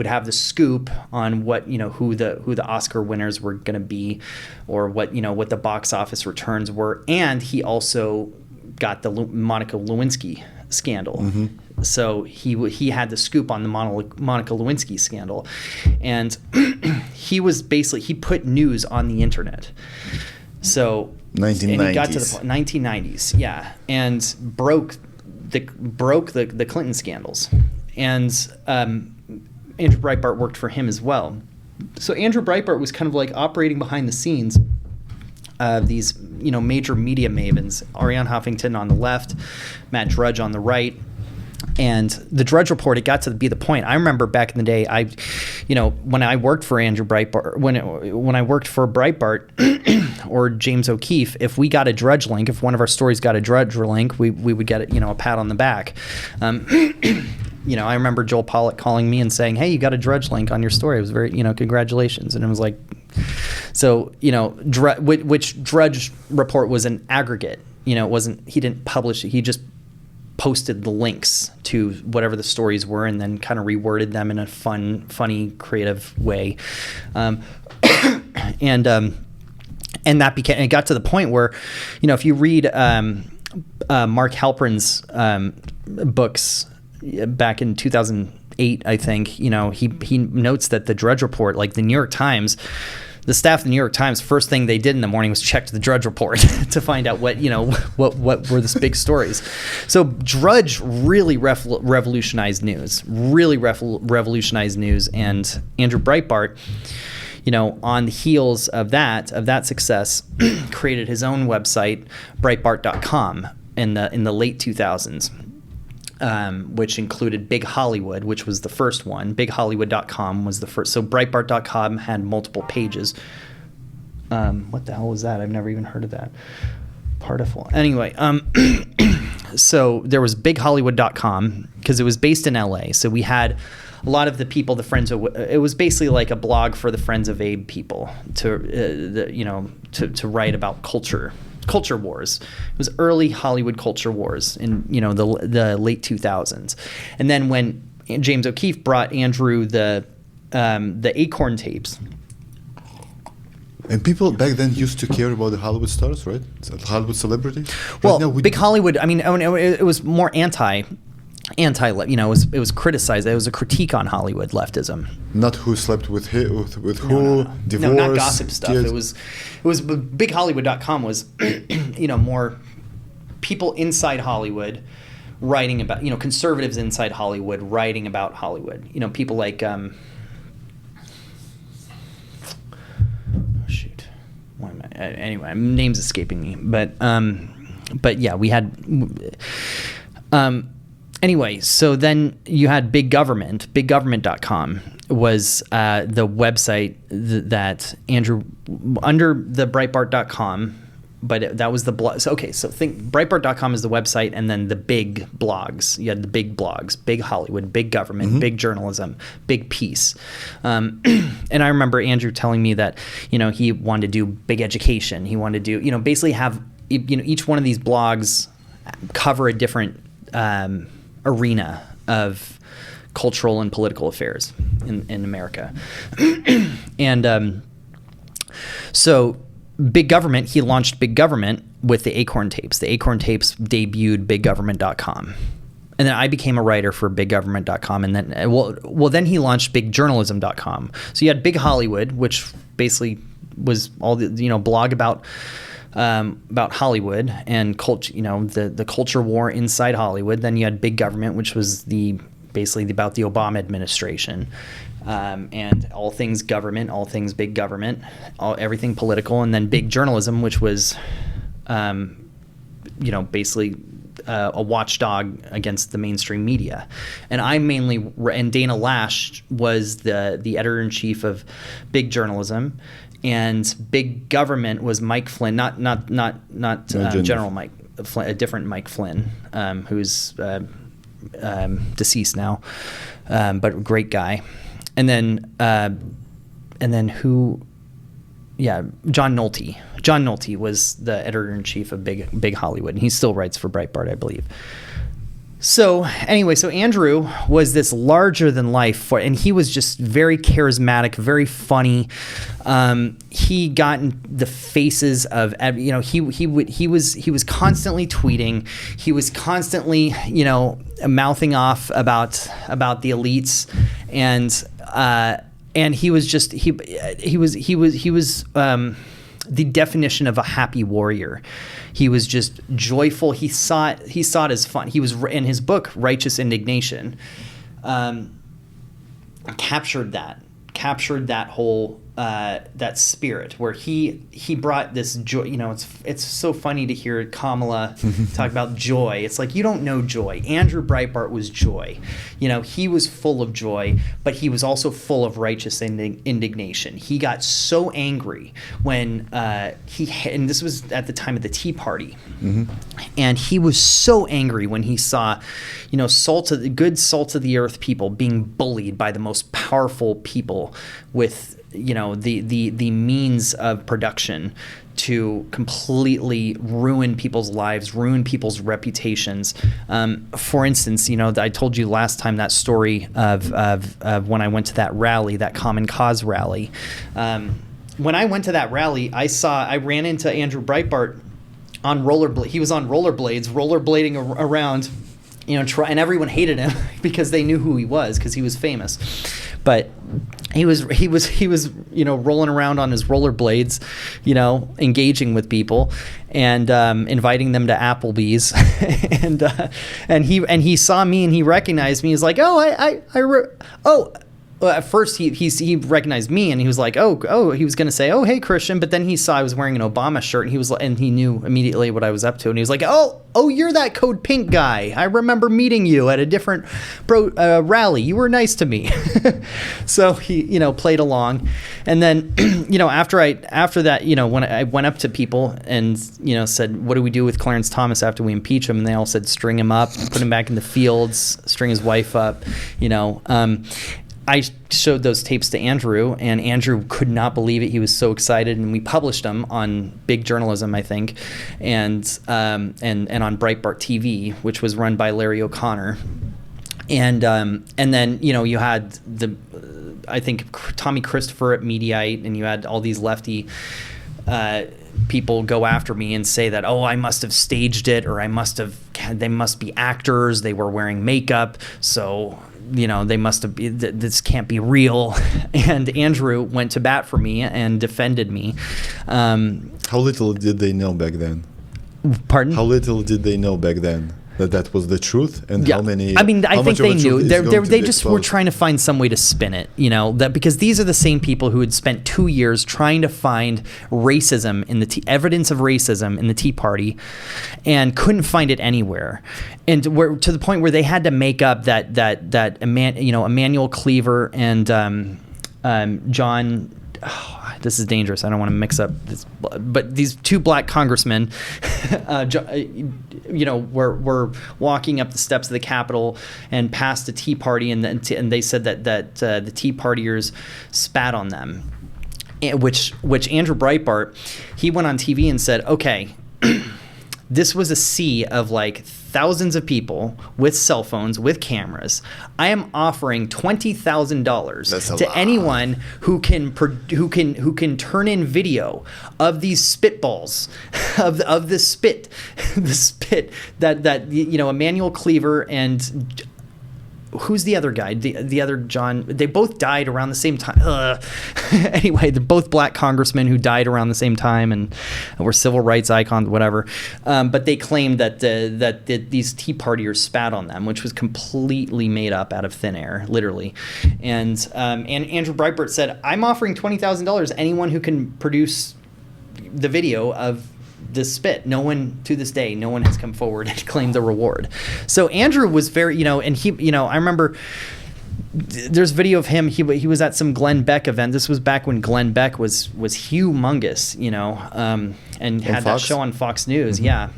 have the scoop on what, who the Oscar winners were going to be, or what the box office returns were. And he also got the Monica Lewinsky scandal. Mm-hmm. So he had the scoop on the Monica Lewinsky scandal, and he put news on the internet. So 1990s. And he got to the 1990s, yeah, and broke the Clinton scandals. And Andrew Breitbart worked for him as well. So Andrew Breitbart was kind of like operating behind the scenes of these, major media mavens, Arianne Huffington on the left, Matt Drudge on the right. And the Drudge Report, it got to be the point. I remember back in the day, when I worked for Andrew Breitbart, when I worked for Breitbart or James O'Keefe, if we got a Drudge link, if one of our stories got a Drudge link, we would get a pat on the back. I remember Joel Pollack calling me and saying, "Hey, you got a Drudge link on your story." It was very, congratulations. And it was like, so, which Drudge Report was an aggregate. It wasn't, he didn't publish it. He just posted the links to whatever the stories were, and then kind of reworded them in a funny, creative way. And that became, it got to the point where, if you read Mark Halperin's books back in 2008, I think, he notes that the Drudge Report, like the New York Times, the staff of the New York Times, first thing they did in the morning was check the Drudge Report to find out what were the big stories. So Drudge really revolutionized news, and Andrew Breitbart, on the heels of that success, created his own website, Breitbart.com, in the late 2000s. Which included Big Hollywood, which was the first one. BigHollywood.com was the first. So Breitbart.com had multiple pages. What the hell was that? I've never even heard of that. Partiful. Anyway, so there was BigHollywood.com, because it was based in LA. So we had a lot of the people, the Friends of, it was basically like a blog for the Friends of Abe people to write about culture wars. It was early Hollywood culture wars in the late 2000s. And then when James O'Keefe brought Andrew the Acorn tapes, and people back then used to care about the Hollywood stars, right? Hollywood celebrities. Well, right now, Big Hollywood. I mean, it was more anti. It was criticized. It was a critique on Hollywood leftism. Not who slept with who, divorce. No, not gossip stuff. Kids. It was BigHollywood.com was, more people inside Hollywood writing about, conservatives inside Hollywood writing about Hollywood. People like, anyway, name's escaping me, but yeah, we had, anyway, so then you had Big Government. BigGovernment.com was the website that Andrew, under the Breitbart.com, but that was the blog. So, okay, so think Breitbart.com is the website, and then the big blogs. You had the big blogs, Big Hollywood, Big Government, mm-hmm. Big Journalism, Big Peace. And I remember Andrew telling me that, he wanted to do Big Education. He wanted to do, basically have, each one of these blogs cover a different arena of cultural and political affairs in America. And so Big Government, he launched Big Government with the Acorn tapes. The Acorn tapes debuted BigGovernment.com. And then I became a writer for BigGovernment.com. And then, then he launched BigJournalism.com. So you had Big Hollywood, which basically was all the, blog about about Hollywood and culture, the culture war inside Hollywood. Then you had big government, which was basically about the Obama administration, and all things government, all things big government, everything political, and then big journalism, which was, basically a watchdog against the mainstream media. And and Dana Lash was the editor-in-chief of big journalism, and big government was Mike Flynn, not General Mike Flynn, a different Mike Flynn, who's deceased now, but a great guy. And then who? Yeah, John Nolte. John Nolte was the editor-in-chief of Big Hollywood, and he still writes for Breitbart, I believe. So anyway, Andrew was this larger than life, and he was just very charismatic, very funny. He got in the faces of, he was constantly tweeting. He was constantly, mouthing off about the elites, and he was just he was the definition of a happy warrior. He was just joyful. He saw it as fun. He was in his book Righteous Indignation, captured that whole that spirit where he brought this joy. It's so funny to hear Kamala talk about joy. It's like, you don't know joy. Andrew Breitbart was joy. He was full of joy, but he was also full of righteous indignation. He got so angry when and this was at the time of the Tea Party, and he was so angry when he saw, salt of the earth people being bullied by the most powerful people with the means of production to completely ruin people's lives, ruin people's reputations. For instance, I told you last time that story of when I went to that rally, that Common Cause rally. When I went to that rally, I ran into Andrew Breitbart on rollerblades. He was on rollerblading around, and everyone hated him because they knew who he was, because he was famous. But he was rolling around on his rollerblades, engaging with people and inviting them to Applebee's, and he saw me and he recognized me. He's like, at first he recognized me and he was like, he was gonna say, oh, hey, Christian, but then he saw I was wearing an Obama shirt and he knew immediately what I was up to, and he was like, oh, you're that Code Pink guy. I remember meeting you at a different rally. You were nice to me. So he played along, and then after that, when I went up to people and said, what do we do with Clarence Thomas after we impeach him, and they all said, string him up, put him back in the fields, string his wife up, I showed those tapes to Andrew, and Andrew could not believe it. He was so excited, and we published them on Big Journalism, I think, and on Breitbart TV, which was run by Larry O'Connor. And then you had I think Tommy Christopher at Mediaite, and you had all these lefty people go after me and say that, I must have staged it, or they must be actors, they were wearing makeup, so they must have this can't be real. And Andrew went to bat for me and defended me. How little did they know back then? Pardon? How little did they know back then that was the truth, and how many? I mean, I think they knew. They just were exposed? trying to find some way to spin it, that because these are the same people who had spent 2 years trying to find racism evidence of racism in the Tea Party, and couldn't find it anywhere, and to the point where they had to make up that Emmanuel Cleaver and John. This is dangerous. I don't want to mix up this, but these two black congressmen, were walking up the steps of the Capitol and past the Tea Party, and they said that the Tea Partiers spat on them, which Andrew Breitbart, he went on TV and said, okay, this was a sea of like thousands of people with cell phones, with cameras. I am offering $20,000 to anyone who can turn in video of these spitballs, of the spit that Emmanuel Cleaver and who's the other guy? The other John. They both died around the same time. Anyway, they're both black congressmen who died around the same time and were civil rights icons, whatever. But they claimed that these Tea Partiers spat on them, which was completely made up out of thin air, literally. And Andrew Breitbart said, "I'm offering $20,000 anyone who can produce the video of this spit." No one, to this day, no one has come forward and claimed the reward. So Andrew was very, and he, I remember there's video of him. He was at some Glenn Beck event. This was back when Glenn Beck was humongous, and had that show on Fox News. Mm-hmm. Yeah.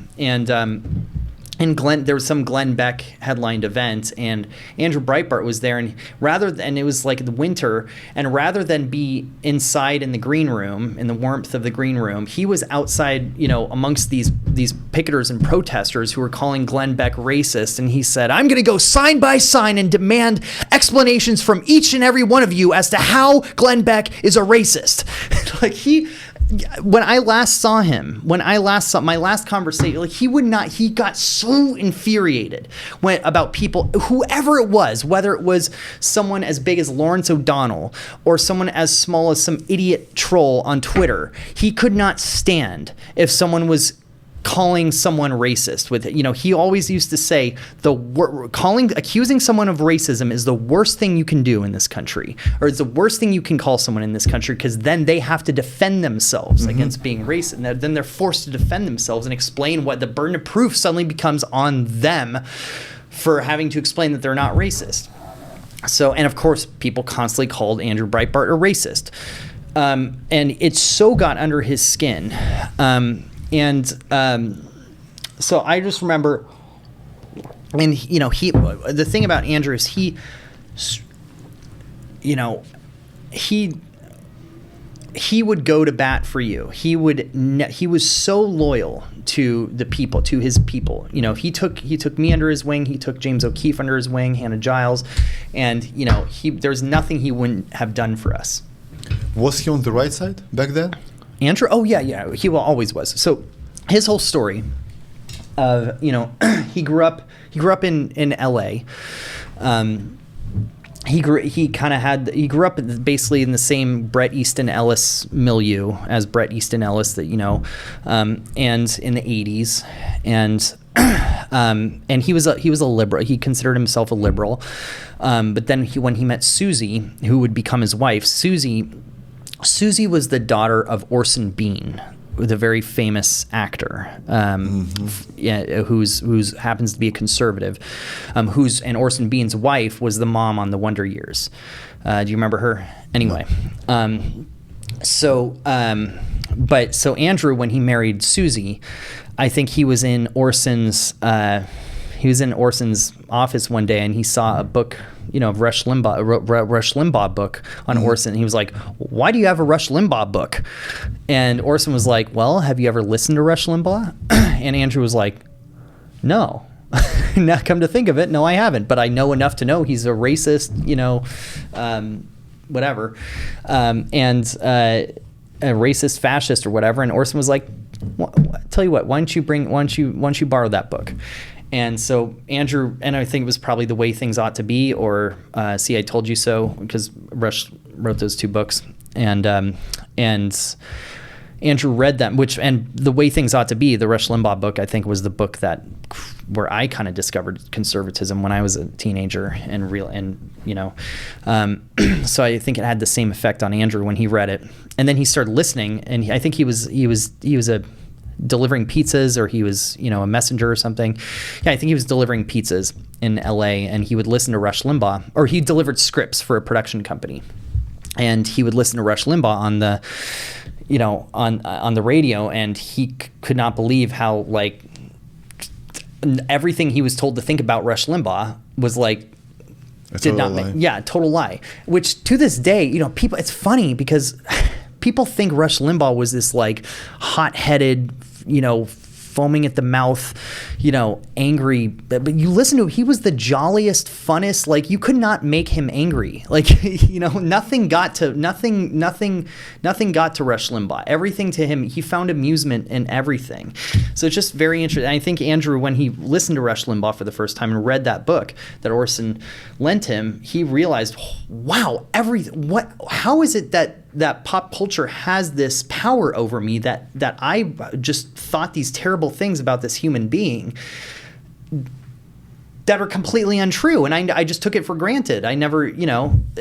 And there was some Glenn Beck headlined event, and Andrew Breitbart was there, and it was like the winter, and rather than be inside in the green room, in the warmth of the green room, he was outside, amongst these picketers and protesters who were calling Glenn Beck racist, and he said, "I'm going to go sign by sign and demand explanations from each and every one of you as to how Glenn Beck is a racist." When I last saw him, my last conversation, he got so infuriated about people, whoever it was, whether it was someone as big as Lawrence O'Donnell or someone as small as some idiot troll on Twitter. He could not stand if someone was calling someone racist. He always used to say accusing someone of racism is the worst thing you can do in this country, or it's the worst thing you can call someone in this country, because then they have to defend themselves against being racist, and then they're forced to defend themselves and explain what the burden of proof suddenly becomes on them for having to explain that they're not racist. So, and of course, people constantly called Andrew Breitbart a racist, and it so got under his skin. So I just remember, and the thing about Andrew is he would go to bat for you. He was so loyal to the people, to his people. He took me under his wing. He took James O'Keefe under his wing, Hannah Giles, and there's nothing he wouldn't have done for us. Was he on the right side back then? Andrew? Oh yeah, he always was. So his whole story of he grew up in L.A. He grew up basically in the same Bret Easton Ellis milieu as Bret Easton Ellis and in the 80s, and he was a liberal. He considered himself a liberal, but then when he met Susie, who would become his wife, Susie was the daughter of Orson Bean, the very famous actor, who's happens to be a conservative, and Orson Bean's wife was the mom on The Wonder Years. Do you remember her? Anyway, so Andrew, when he married Susie, I think he was in Orson's office one day, and he saw a book, of Rush Limbaugh book on Orson. He was like, "Why do you have a Rush Limbaugh book?" And Orson was like, "Well, have you ever listened to Rush Limbaugh?" And Andrew was like, "No." Now come to think of it, no, I haven't, but I know enough to know he's a racist, whatever, and a racist fascist or whatever. And Orson was like, "Tell you what, why don't you borrow that book?" And so Andrew, and I think it was probably The Way Things Ought to Be, or See, I Told You So, because Rush wrote those two books, and Andrew read them, and The Way Things Ought to Be, the Rush Limbaugh book, I think was the book where I kind of discovered conservatism when I was a teenager, so I think it had the same effect on Andrew when he read it, and then he started listening, and I think he was delivering pizzas, or he was, a messenger or something. Yeah, I think he was delivering pizzas in LA, and he would listen to Rush Limbaugh, or he delivered scripts for a production company, and he would listen to Rush Limbaugh on the, on the radio, and he could not believe how everything he was told to think about Rush Limbaugh was total lie. Which to this day, people, it's funny because people think Rush Limbaugh was this hot-headed, foaming at the mouth, angry. But you listen to him, he was the jolliest, funnest. Like, you could not make him angry. Like, nothing got to Rush Limbaugh. Everything to him, he found amusement in everything. So it's just very interesting. I think Andrew, when he listened to Rush Limbaugh for the first time and read that book that Orson lent him, he realized, wow, how is it that pop culture has this power over me, that I just thought these terrible things about this human being that are completely untrue, and I just took it for granted. I never,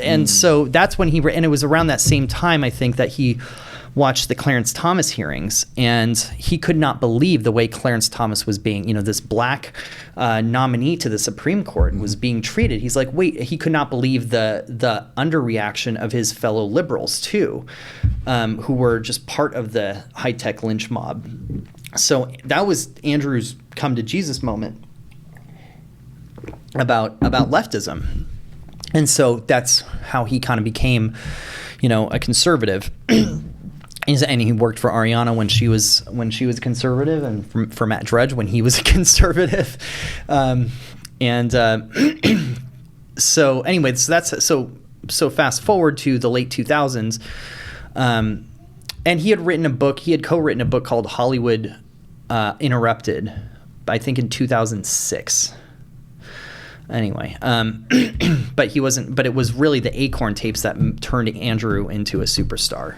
and so that's when and it was around that same time, I think, that he watched the Clarence Thomas hearings, and he could not believe the way Clarence Thomas was being, this black nominee to the Supreme Court was being treated. He's like, wait, he could not believe the underreaction of his fellow liberals too, who were just part of the high-tech lynch mob. So that was Andrew's come to Jesus moment about leftism. And so that's how he kind of became, a conservative. And he worked for Ariana when she was conservative, and for Matt Drudge when he was a conservative. So anyway, so that's so fast forward to the late 2000s, and he had co-written a book called Hollywood Interrupted, I think in 2006. Anyway, but it was really the Acorn tapes that turned Andrew into a superstar.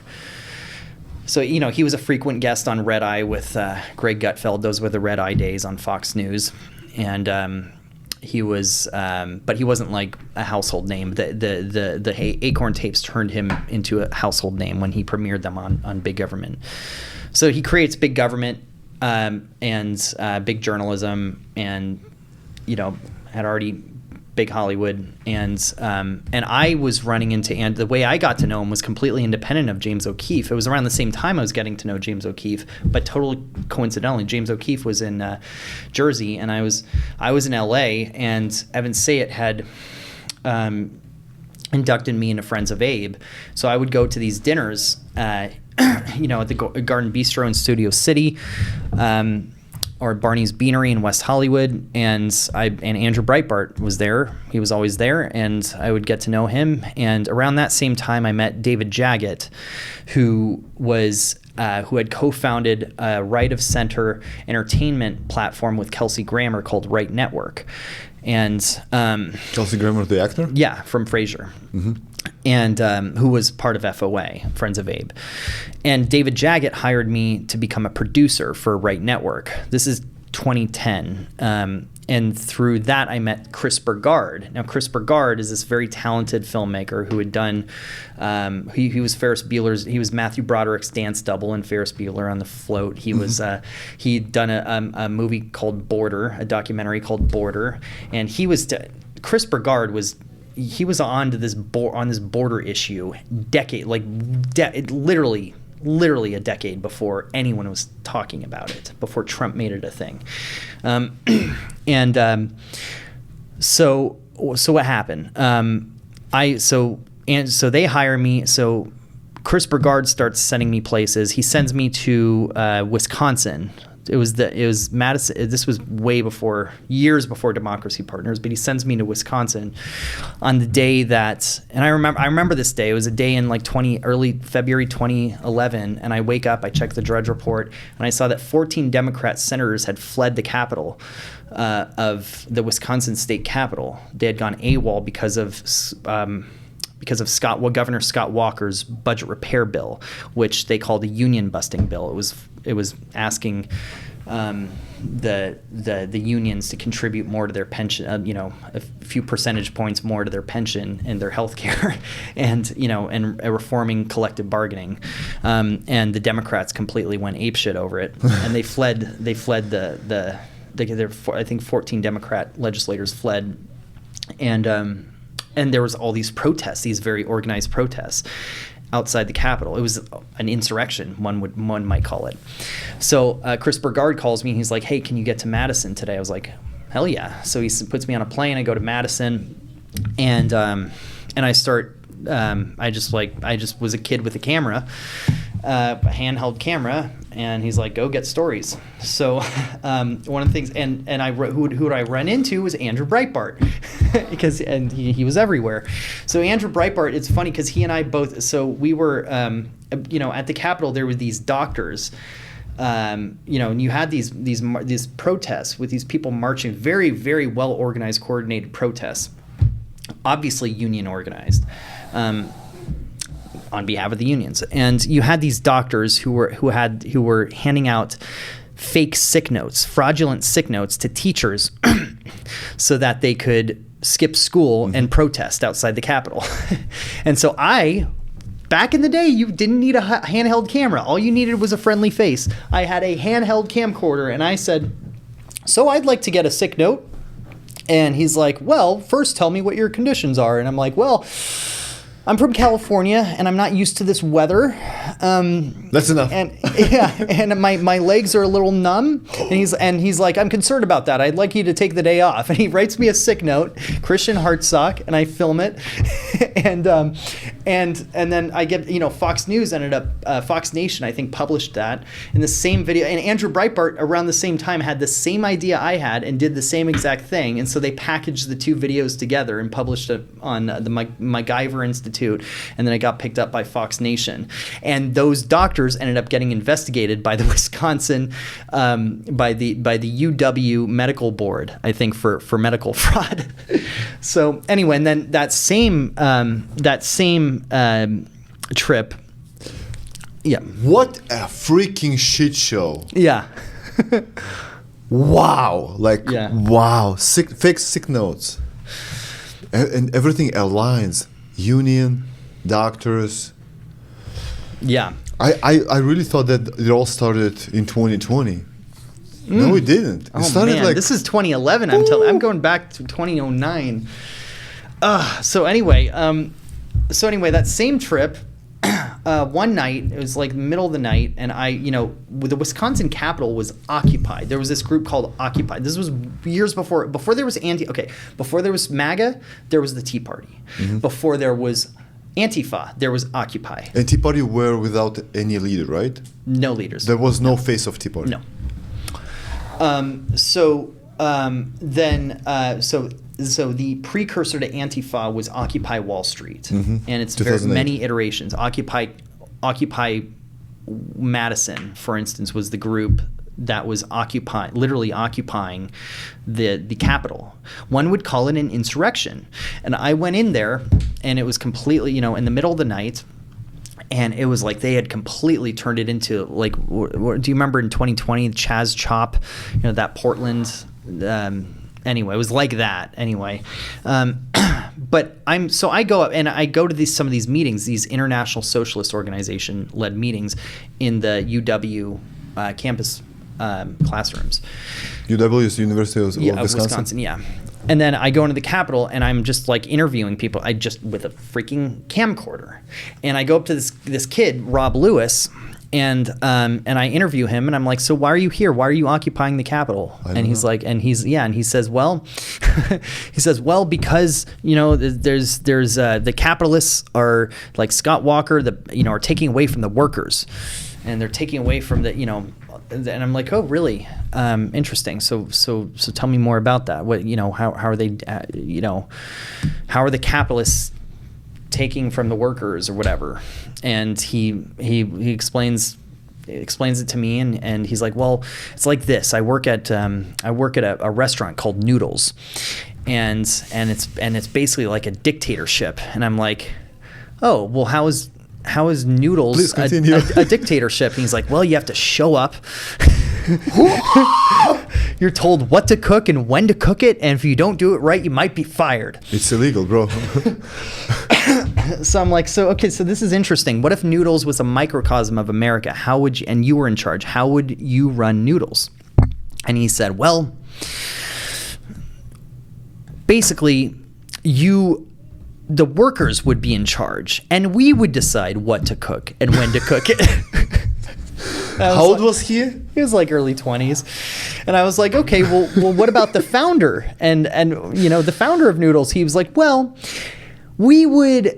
So, he was a frequent guest on Red Eye with Greg Gutfeld. Those were the Red Eye days on Fox News. And he was, but he wasn't like a household name. The Acorn tapes turned him into a household name when he premiered them on Big Government. So he creates Big Government and big journalism, and, had already big Hollywood, and I was running into, and the way I got to know him was completely independent of James O'Keefe. It was around the same time I was getting to know James O'Keefe, but totally coincidentally, James O'Keefe was in Jersey, and I was in LA, and Evan Sayet had inducted me into Friends of Abe. So I would go to these dinners, at the Garden Bistro in Studio City, or Barney's Beanery in West Hollywood, and Andrew Breitbart was there. He was always there, and I would get to know him. And around that same time, I met David Jaggett, who had co-founded a right-of-center entertainment platform with Kelsey Grammer called Right Network. And Kelsey Grammer, the actor? Yeah, from Frasier. Mm-hmm. And who was part of FOA, Friends of Abe. And David Jaggett hired me to become a producer for Right Network. This is 2010. And through that, I met Chris Burgard. Now, Chris Burgard is this very talented filmmaker who had done, he was Ferris Bueller's, he was Matthew Broderick's dance double in Ferris Bueller on the Float. He was, he'd done a movie called Border, a documentary called Border. And Chris Burgard was on this border issue literally a decade before anyone was talking about it, before Trump made it a thing. So what happened? So they hire me. So Chris Burgard starts sending me places. He sends me to Wisconsin. It was Madison. This was years before Democracy Partners, but he sends me to Wisconsin on the day that, and I remember this day. It was a day in early February 2011, and I wake up, I check the Drudge Report, and I saw that 14 Democrat senators had fled the capital of the Wisconsin state capitol. They had gone AWOL because of Governor Scott Walker's budget repair bill, which they called a union busting bill. It was asking the unions to contribute more to their pension, a few percentage points more to their pension and their health care, and reforming collective bargaining. And the Democrats completely went apeshit over it, and they fled. I think 14 Democrat legislators fled, and there was all these protests, these very organized protests outside the Capitol. It was an insurrection, one might call it. So Chris Burgard calls me, and he's like, "Hey, can you get to Madison today?" I was like, "Hell yeah!" So he puts me on a plane. I go to Madison, and I start. I just was a kid with a camera, a handheld camera, And he's like, go get stories. So one of the things, and who I run into was Andrew Breitbart, because he was everywhere. So Andrew Breitbart, it's funny because he and I both. So we were, at the Capitol. There were these doctors. And you had these protests with these people marching, very, very well organized, coordinated protests, obviously union organized, on behalf of the unions. And you had these doctors who were handing out fake sick notes, fraudulent sick notes to teachers, so that they could skip school and protest outside the Capitol. And so back in the day, you didn't need a handheld camera. All you needed was a friendly face. I had a handheld camcorder, and I said, so I'd like to get a sick note. And he's like, well, first tell me what your conditions are. And I'm like, well, I'm from California, and I'm not used to this weather. That's enough. And my legs are a little numb. And he's like, I'm concerned about that. I'd like you to take the day off. And he writes me a sick note, Christian Hartsock, and I film it. And then I get, Fox News ended up, Fox Nation, I think, published that in the same video. And Andrew Breitbart, around the same time, had the same idea I had and did the same exact thing. And so they packaged the two videos together and published it on the MacGyver Institute. And then it got picked up by Fox Nation. And those doctors ended up getting investigated by the Wisconsin, by the UW Medical Board, I think, for medical fraud. So anyway, and then that same trip. Yeah. What a freaking shit show. Yeah. Wow. Wow. Fake sick notes. And everything aligns. Union, doctors. Yeah. I really thought that it all started in 2020. No, it didn't. It started this is 2011. I'm going back to 2009. So anyway, that same trip, one night, it was like middle of the night, and the Wisconsin Capitol was occupied. There was this group called Occupy. This was years before there was before there was MAGA, there was the Tea Party. Mm-hmm. Before there was Antifa, there was Occupy. And Tea Party were without any leader, right? No leaders. There was no face of Tea Party. No. So the precursor to Antifa was Occupy Wall Street, and it's very many iterations. Occupy Madison, for instance, was the group that was literally occupying the Capitol. One would call it an insurrection, and I went in there, and it was completely, in the middle of the night. And it was like they had completely turned it into do you remember in 2020 Chaz Chop, that Portland? Anyway, it was like that. Anyway, but I go up and I go to some of these meetings, these International Socialist Organization led meetings in the UW campus classrooms. UW is University of Wisconsin. Yeah. And then I go into the Capitol, and I'm just like interviewing people. With a freaking camcorder, and I go up to this kid, Rob Lewis, and I interview him, and I'm like, so why are you here? Why are you occupying the Capitol? And he's like, and he says, well, because there's the capitalists are like Scott Walker, are taking away from the workers, and they're taking away from and I'm like, oh, really? Interesting. So tell me more about that. What, how are they, how are the capitalists taking from the workers or whatever? And he explains it to me, and he's like, well, it's like this. I work at a restaurant called Noodles, and it's basically like a dictatorship. And I'm like, oh, well, how is Noodles a dictatorship? And he's like, well, you have to show up. You're told what to cook and when to cook it, and if you don't do it right, you might be fired. It's illegal, bro. So I'm like, so this is interesting. What if Noodles was a microcosm of America? How would you, and you were in charge, how would you run Noodles? And he said, well, basically, the workers would be in charge, and we would decide what to cook and when to cook it. How old was he? He was like early 20s. And I was like, okay, well, what about the founder? And the founder of Noodles, he was like, well, we would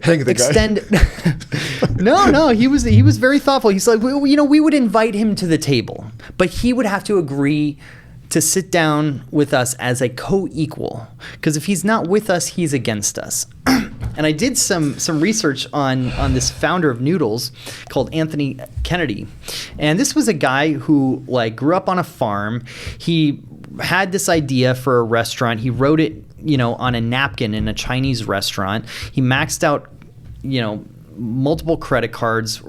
No, he was very thoughtful. He's like, we would invite him to the table, but he would have to agree to sit down with us as a co-equal, because if he's not with us, he's against us. And I did some research on this founder of Noodles called Anthony Kennedy, and this was a guy who like grew up on a farm. He had this idea for a restaurant. He wrote it, on a napkin in a Chinese restaurant. He maxed out, multiple credit cards,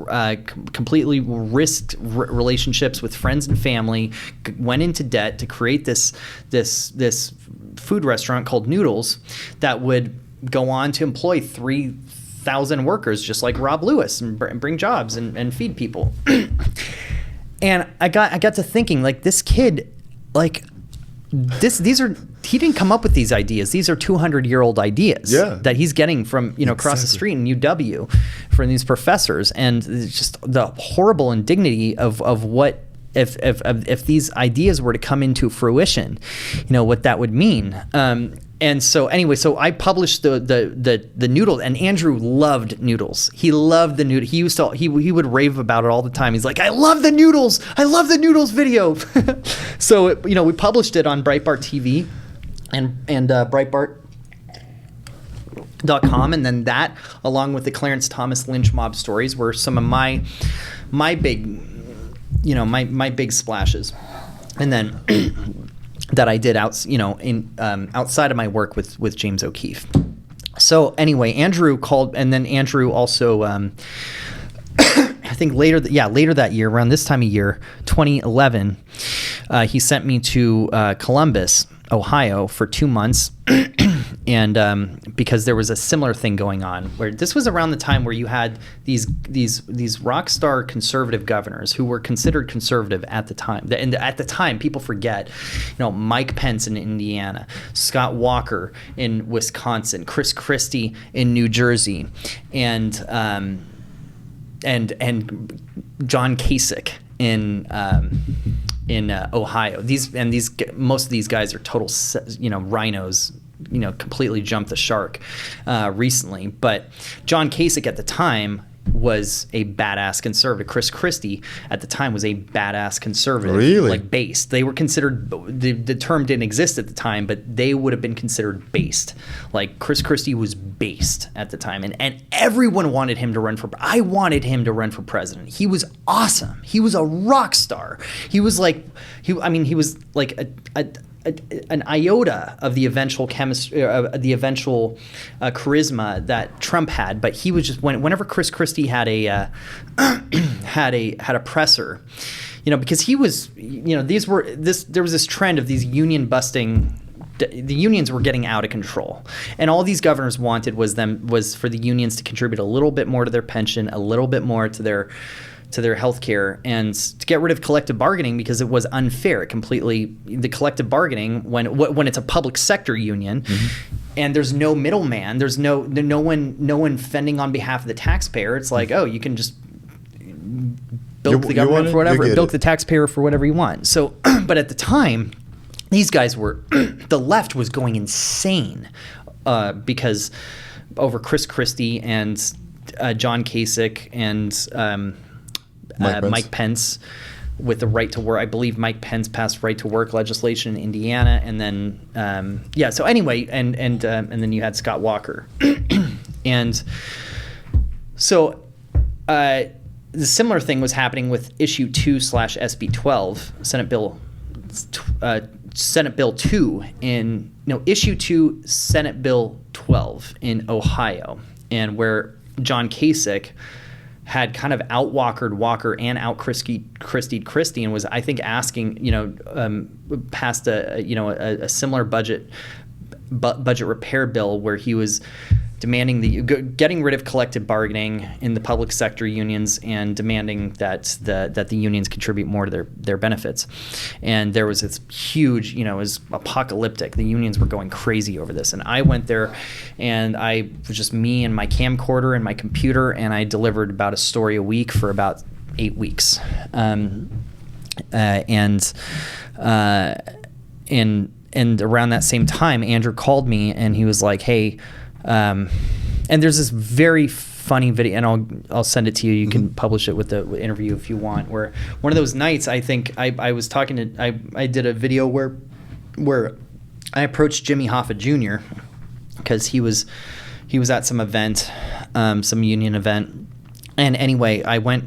completely risked relationships with friends and family, went into debt to create this food restaurant called Noodles that would go on to employ 3,000 workers, just like Rob Lewis, and bring jobs and feed people. And I got to thinking, like, this kid, like, he didn't come up with these ideas. These are 200-year-old ideas that he's getting from, across the street in UW from these professors. And it's just the horrible indignity of what, if these ideas were to come into fruition, what that would mean. And so anyway, I published the Noodle, and Andrew loved Noodles. He loved the Noodle. He would rave about it all the time. He's like, I love the Noodles. I love the Noodles video. So we published it on Breitbart TV and Breitbart.com, and then that, along with the Clarence Thomas lynchmob stories, were some of my big, my big splashes. And then that I did outside of my work with James O'Keefe. So anyway, Andrew called, and then Andrew also, I think later that year, around this time of year, 2011, he sent me to Columbus, Ohio, for 2 months. And because there was a similar thing going on, where this was around the time where you had these rock star conservative governors who were considered conservative at the time. And at the time, people forget, Mike Pence in Indiana, Scott Walker in Wisconsin, Chris Christie in New Jersey, and John Kasich in Ohio. Most of these guys are total, rhinos. Completely jumped the shark recently. But John Kasich at the time was a badass conservative. Chris Christie at the time was a badass conservative. Really? Like based. They were considered, the term didn't exist at the time, but they would have been considered based. Like Chris Christie was based at the time. And everyone wanted him to run for, I wanted him to run for president. He was awesome. He was a rock star. He was like, he was like an iota of the eventual chemistry, charisma that Trump had, but he was just whenever Chris Christie had a presser, because he was, there was this trend of these union busting. The unions were getting out of control, and all these governors wanted was for the unions to contribute a little bit more to their pension, a little bit more to their health care, and to get rid of collective bargaining because it was unfair. The collective bargaining, when it's a public sector union, and there's no middleman, there's no one fending on behalf of the taxpayer. It's like, oh, you can just bilk the government for whatever, bilk the taxpayer for whatever you want. So, but at the time, these guys were, the left was going insane because over Chris Christie and John Kasich and Mike Pence with the right to work. I believe Mike Pence passed right to work legislation in Indiana, and then so anyway, and then you had Scott Walker, and so the similar thing was happening with issue 2/SB 12, Senate Bill 2 issue 2 Senate Bill 12 in Ohio, and where John Kasich had kind of out-Walkered Walker and out-Christied Christie, and was, I think, asking, passed a similar budget repair bill where he was demanding getting rid of collective bargaining in the public sector unions and demanding that the unions contribute more to their benefits. And there was this huge, it was apocalyptic. The unions were going crazy over this. And I went there, and I was just me and my camcorder and my computer, and I delivered about a story a week for about 8 weeks. And around that same time, Andrew called me, and he was like, hey, and there's this very funny video, and I'll send it to you. You can publish it with the interview if you want. Where one of those nights, I think I was talking to I did a video where I approached Jimmy Hoffa Jr. because he was at some event, some union event, and anyway, I went.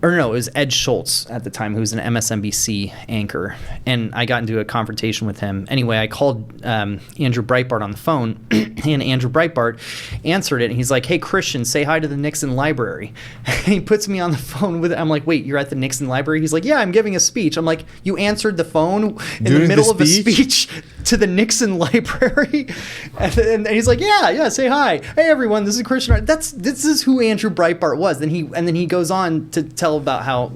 Or no, it was Ed Schultz at the time, who was an MSNBC anchor, and I got into a confrontation with him. Anyway, I called Andrew Breitbart on the phone, and Andrew Breitbart answered it, and he's like, "Hey, Christian, say hi to the Nixon Library." And he puts me on the phone with it. I'm like, "Wait, you're at the Nixon Library?" He's like, "Yeah, I'm giving a speech." I'm like, "You answered the phone in the middle of a speech to the Nixon Library?" And he's like, "Yeah, say hi. Hey, everyone, this is Christian." This is who Andrew Breitbart was. Then he goes on to tell about how,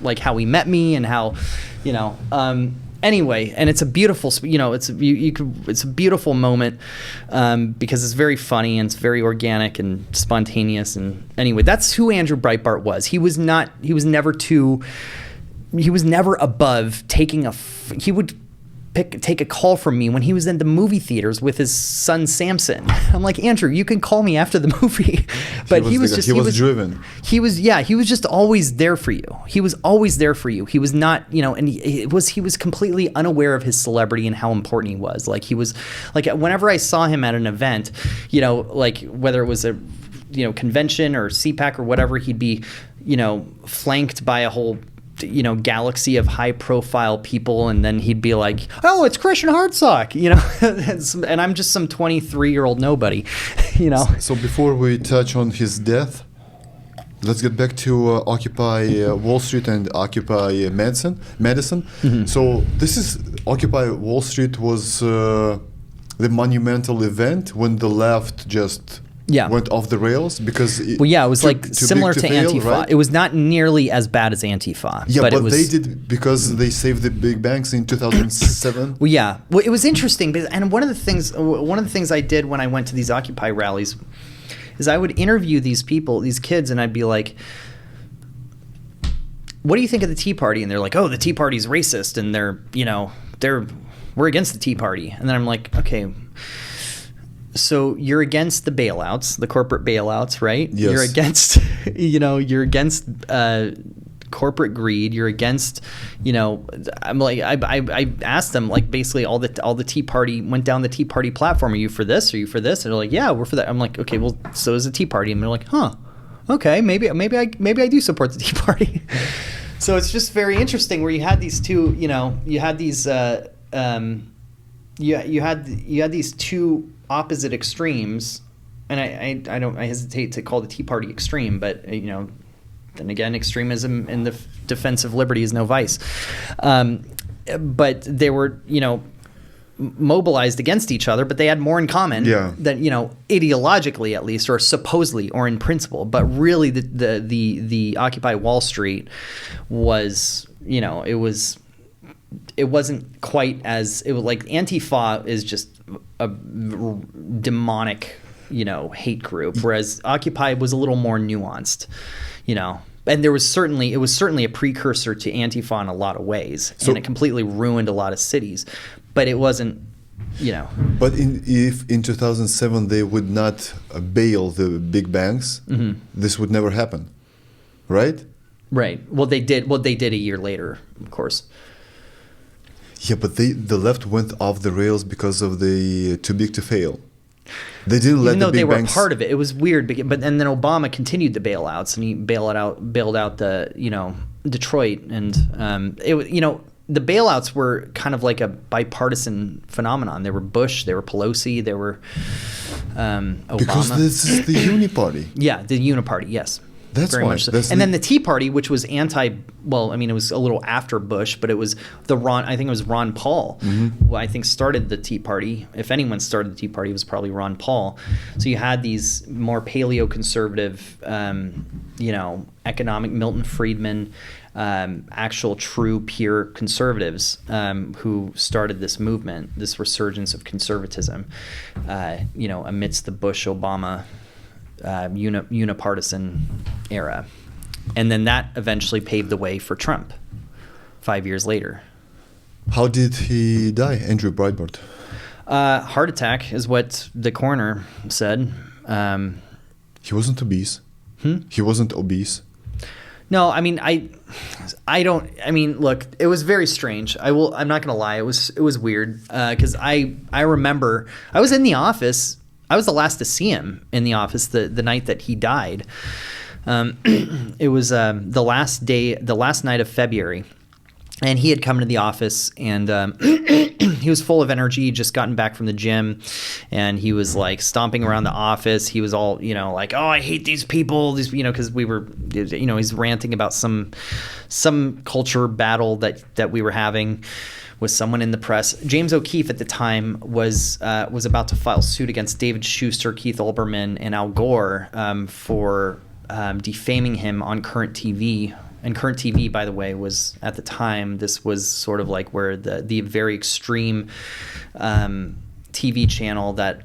like how he met me and how, anyway, and it's a beautiful, it's a beautiful moment, because it's very funny and it's very organic and spontaneous. And anyway, that's who Andrew Breitbart was. He was never above taking he would take a call from me when he was in the movie theaters with his son Samson. I'm like, "Andrew, you can call me after the movie." But he was driven. He was just always there for you. He was always there for you. He was not, and he was completely unaware of his celebrity and how important he was. Like, he was like, whenever I saw him at an event, like whether it was a convention or CPAC or whatever, he'd be flanked by a whole galaxy of high profile people, and then he'd be like, "Oh, it's Christian Hartsock," and I'm just some 23-year-old nobody, So before we touch on his death, let's get back to Occupy Wall Street and Occupy Madison. Mm-hmm. So this is Occupy Wall Street was the monumental event when the left just went off the rails, because it was similar to Antifa. Right? It was not nearly as bad as Antifa. Yeah, but they did, because they saved the big banks in 2007. Well, it was interesting, and one of the things I did when I went to these Occupy rallies is I would interview these people, these kids, and I'd be like, "What do you think of the Tea Party?" And they're like, "Oh, the Tea Party's racist, and we're against the Tea Party." And then I'm like, "Okay, so you're against the bailouts, the corporate bailouts, right? Yes. You're against corporate greed. You're against, I'm like, I asked them, like, basically all the Tea Party went down the Tea Party platform. Are you for this? Are you for this?" And they're like, "Yeah, we're for that." I'm like, "Okay, well, so is the Tea Party." And they're like, "Huh, okay, maybe I do support the Tea Party." So it's just very interesting where you had these two, you had these, you had these two opposite extremes, and I hesitate to call the Tea Party extreme, but then again, extremism in the defense of liberty is no vice. But they were mobilized against each other, but they had more in common than ideologically, at least, or supposedly, or in principle. But really, the Occupy Wall Street was, it wasn't quite as, it was like Antifa is just a demonic, hate group, whereas Occupy was a little more nuanced, and it was certainly a precursor to Antifa in a lot of ways, and it completely ruined a lot of cities, but it wasn't, But if in 2007 they would not bail the big banks, this would never happen, right? Right. Well, they did a year later, of course. Yeah, but the left went off the rails because of the too big to fail. They didn't let the big banks. Even though they were part of it, it was weird. But and then Obama continued the bailouts, and he bailed out the Detroit, and the bailouts were kind of like a bipartisan phenomenon. They were Bush, they were Pelosi, they were Obama. Because this is the Uniparty. Yeah, the Uniparty. Yes. That's very why. much so. And then the Tea Party, which was it was a little after Bush, but it was I think it was Ron Paul, who I think started the Tea Party. If anyone started the Tea Party, it was probably Ron Paul. So you had these more paleo-conservative, economic, Milton Friedman, actual true pure conservatives who started this movement, this resurgence of conservatism, amidst the Bush-Obama unipartisan era. And then that eventually paved the way for Trump 5 years later. How did he die, Andrew Breitbart? Heart attack is what the coroner said. He wasn't obese. He wasn't obese. No, I mean, I don't. I mean, look, it was very strange. I'm not gonna lie. It was weird because I remember I was in the office. I was the last to see him in the office the night that he died. It was the last night of February. And he had come into the office, and he was full of energy. He'd just gotten back from the gym, and he was like stomping around the office. He was all, like, oh, I hate these people. These, because we were, he's ranting about some culture battle that we were having with someone in the press. James O'Keefe at the time was about to file suit against David Schuster, Keith Olbermann, and Al Gore for defaming him on Current TV. And Current TV, by the way, was at the time, this was sort of like where the very extreme TV channel that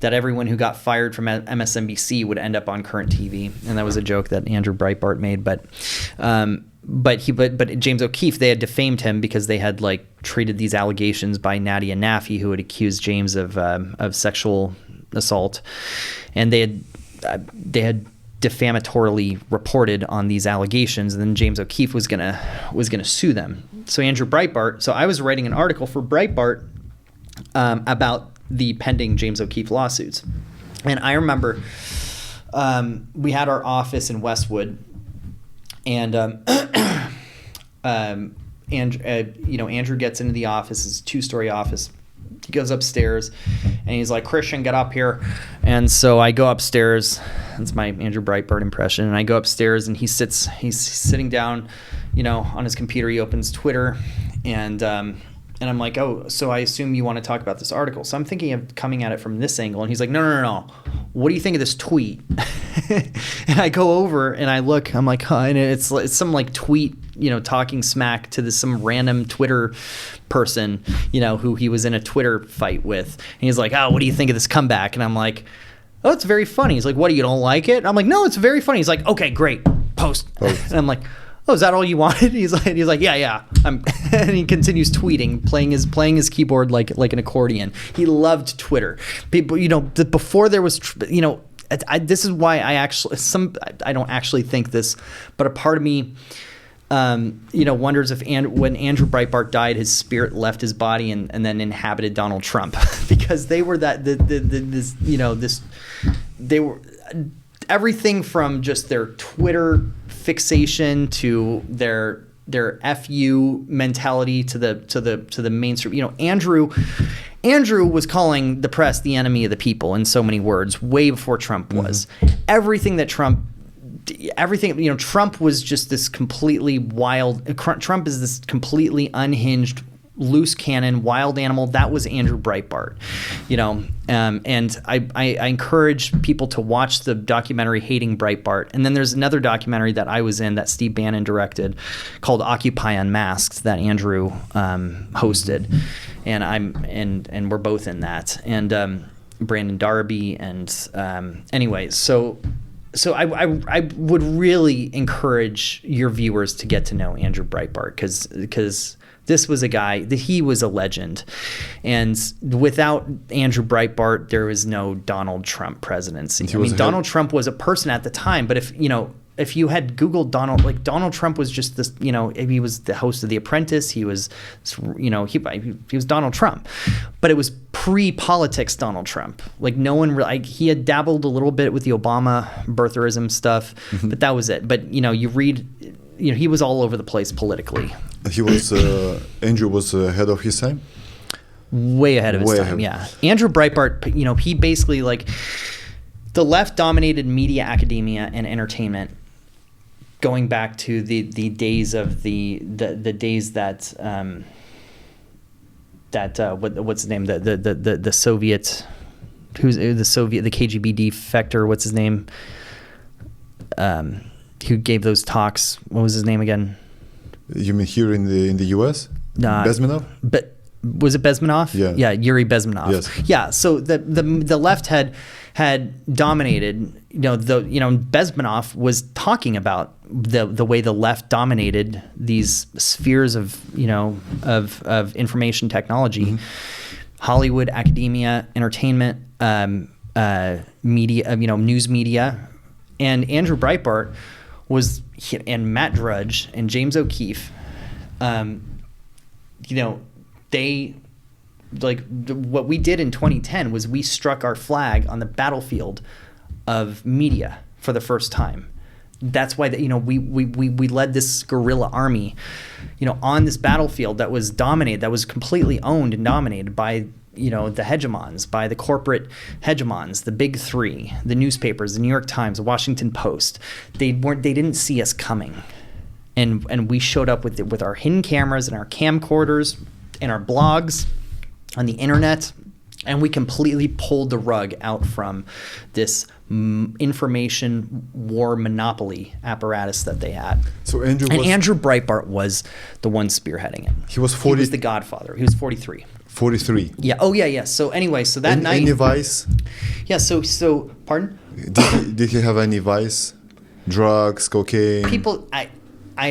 everyone who got fired from MSNBC would end up on Current TV, and that was a joke that Andrew Breitbart made. But James O'Keefe, they had defamed him because they had like treated these allegations by Nadia Nafi, who had accused James of sexual assault, and they had defamatorily reported on these allegations, and then James O'Keefe was gonna sue them. So Andrew Breitbart. So I was writing an article for Breitbart about the pending James O'Keefe lawsuits, and I remember we had our office in Westwood, and Andrew gets into the office. It's a 2-story office. He goes upstairs and he's like, Christian, get up here. And so I go upstairs. That's my Andrew Breitbart impression. And I go upstairs and he's sitting down, on his computer. He opens Twitter and I'm like, oh, so I assume you want to talk about this article. So I'm thinking of coming at it from this angle. And he's like, no. What do you think of this tweet? And I go over and I look, I'm like, huh, and it's some like tweet, talking smack to some random Twitter person, who he was in a Twitter fight with. And he's like, oh, what do you think of this comeback? And I'm like, oh, it's very funny. He's like, what, you don't like it? And I'm like, no, it's very funny. He's like, okay, great, post. And I'm like, oh, is that all you wanted? He's like, yeah. And he continues tweeting, playing his keyboard like an accordion. He loved Twitter. People, before there was, this is why I don't actually think this, but a part of me, wonders if when Andrew Breitbart died, his spirit left his body and then inhabited Donald Trump, because they were they were everything from just their Twitter fixation to their FU mentality to the mainstream. Andrew was calling the press the enemy of the people in so many words way before Trump was. Trump was just this completely wild. Trump is this completely unhinged, loose cannon, wild animal. That was Andrew Breitbart, and I encourage people to watch the documentary Hating Breitbart. And then there's another documentary that I was in that Steve Bannon directed called Occupy Unmasked that Andrew hosted, and we're both in that, and Brandon Darby, and anyway, so I would really encourage your viewers to get to know Andrew Breitbart, because this was a guy that he was a legend, and without Andrew Breitbart, there was no Donald Trump presidency. Donald Trump was a person at the time, but if you had Googled Donald Trump was just this, he was the host of The Apprentice. He was, he was Donald Trump, but it was pre-politics Donald Trump. Like no one really, he had dabbled a little bit with the Obama birtherism stuff, but that was it. But you read, he was all over the place politically. He was Andrew was ahead of his time. Way ahead of his time. Yeah, Andrew Breitbart. He basically the left dominated media, academia, and entertainment, going back to the days of the days that what's his name, the Soviet, the KGB defector, what's his name, who gave those talks, what was his name again? You mean here in the US? Bezmenov? But was it Bezmenov? Yeah, Yuri Bezmenov. Yes. Yeah, so the left had dominated, Bezmenov was talking about the way the left dominated these spheres of information technology, Hollywood, academia, entertainment, media, news media, and Andrew Breitbart and Matt Drudge and James O'Keefe, they what we did in 2010 was we struck our flag on the battlefield of media for the first time. That's why we led this guerrilla army, on this battlefield that was dominated, that was completely owned and dominated by the hegemons, by the corporate hegemons, the big three, the newspapers, the New York Times, the Washington Post. They didn't see us coming, and we showed up with our hidden cameras and our camcorders and our blogs on the internet, and we completely pulled the rug out from this information war monopoly apparatus that they had. So Andrew Breitbart was the one spearheading it. He was He was the godfather. He was 43. 43. Yeah. Oh, yeah, yeah. So anyway, so that night. Any vice? Yeah. So pardon? Did he have any vice? Drugs, cocaine? People, I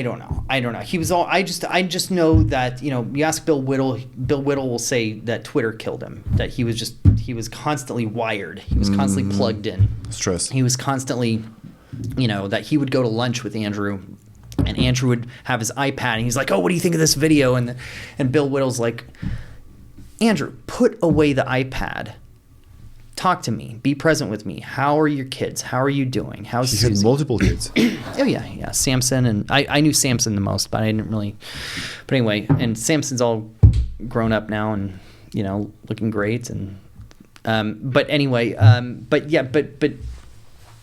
don't know. He was all. I just know that you ask Bill Whittle. Bill Whittle will say that Twitter killed him. That he was constantly wired. He was constantly plugged in. Stress. He was constantly, that he would go to lunch with Andrew, and Andrew would have his iPad, and he's like, "Oh, what do you think of this video?" And Bill Whittle's like, "Andrew, put away the iPad. Talk to me. Be present with me. How are your kids? How are you doing? How's He Susie?" had multiple kids. Oh, yeah. Samson, and I knew Samson the most, but I didn't really. But anyway, and Samson's all grown up now and, looking great. And but anyway,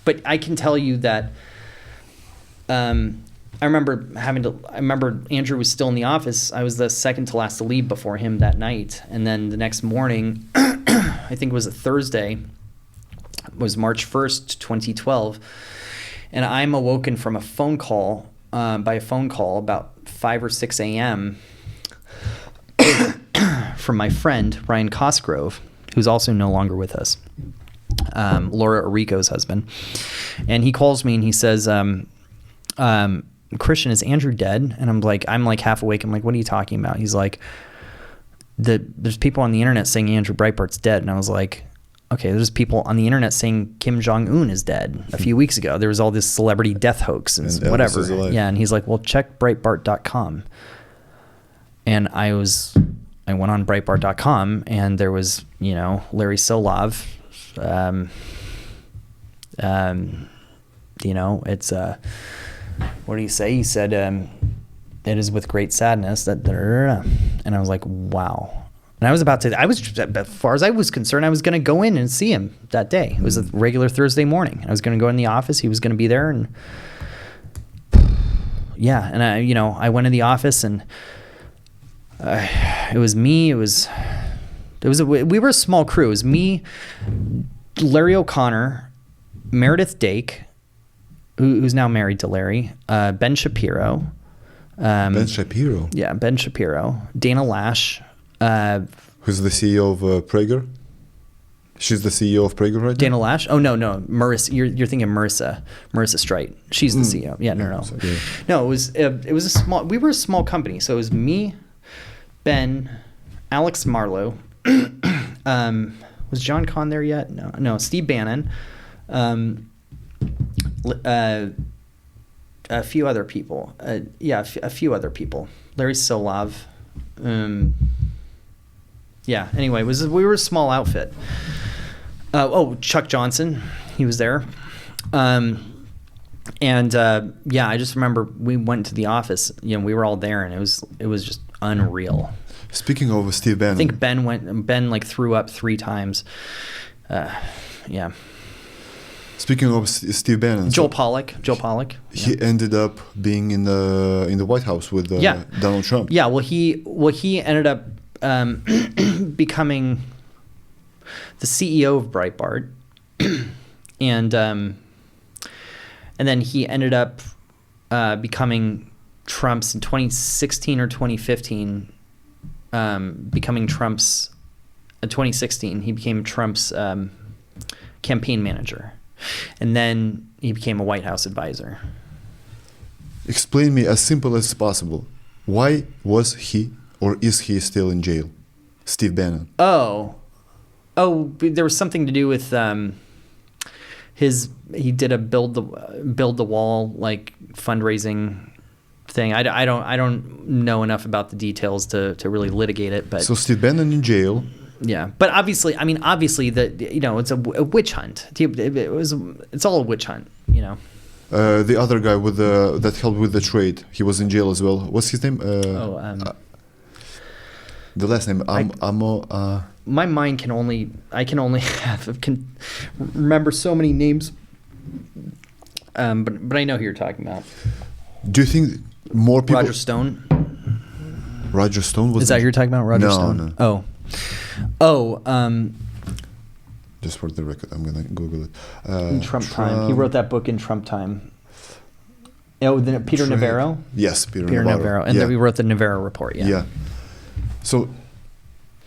but I can tell you that I remember Andrew was still in the office. I was the second to last to leave before him that night. And then the next morning, I think it was a Thursday, was March 1st, 2012. And I'm awoken from a phone call, about 5 or 6 a.m. from my friend, Ryan Cosgrove, who's also no longer with us, Laura Orico's husband. And he calls me and he says, "Christian, is Andrew dead?" And I'm like half awake. I'm like, "What are you talking about?" He's like, "There's people on the internet saying Andrew Breitbart's dead." And I was like, "Okay, there's people on the internet saying Kim Jong-un is dead a few weeks ago. There was all this celebrity death hoax and whatever." Yeah, and he's like, "Well, check Breitbart.com." And I went on Breitbart.com, and there was, Larry Solov. It's what do you say? He said, "It is with great sadness that," and I was like, wow. And as far as I was concerned, I was going to go in and see him that day. It was a regular Thursday morning. I was going to go in the office. He was going to be there. And yeah. And I went in the office, and it was me. We were a small crew. It was me, Larry O'Connor, Meredith Dake, who's now married to Larry, Ben Shapiro. Ben Shapiro? Yeah, Ben Shapiro. Dana Lash. Who's the CEO of Prager? She's the CEO of Prager right now? Dana Lash? Oh, no. Marissa. You're thinking Marissa Streit. She's the CEO. Yeah, no. Yeah. No, it was a small, we were a small company. So it was me, Ben, Alex Marlowe. Was John Kahn there yet? No, Steve Bannon. A few other people. A few other people. Larry Solov. Yeah. Anyway, we were a small outfit. Chuck Johnson, he was there. I just remember we went to the office. We were all there, and it was just unreal. Speaking of Steve Bannon, I think Ben threw up 3 times. Yeah. Speaking of Steve Bannon, Joel Pollack. He ended up being in the White House with Donald Trump. Yeah. Well, he ended up becoming the CEO of Breitbart, and then he ended up becoming Trump's in 2016 or 2015. Becoming Trump's. 2016, he became Trump's campaign manager. And then he became a White House advisor. Explain me as simple as possible. Why was he or is he still in jail? Steve Bannon. Oh. Oh, there was something to do with he did a build the wall like fundraising thing. I don't know enough about the details to really litigate it, but So Steve Bannon in jail. yeah. But obviously it's a witch hunt. It's all a witch hunt, you know. The other guy with that helped with the trade, he was in jail as well. What's his name? The last name, my mind can only remember so many names. But I know who you're talking about. Do you think more people? Roger Stone. Roger Stone was. Is that who you're talking about? Roger Stone. No. Oh. Just for the record, I'm gonna Google it. In Trump time, he wrote that book in Trump time. Oh, then Peter Navarro. Yes, Peter Navarro, and then we wrote the Navarro report. Yeah. Yeah. So,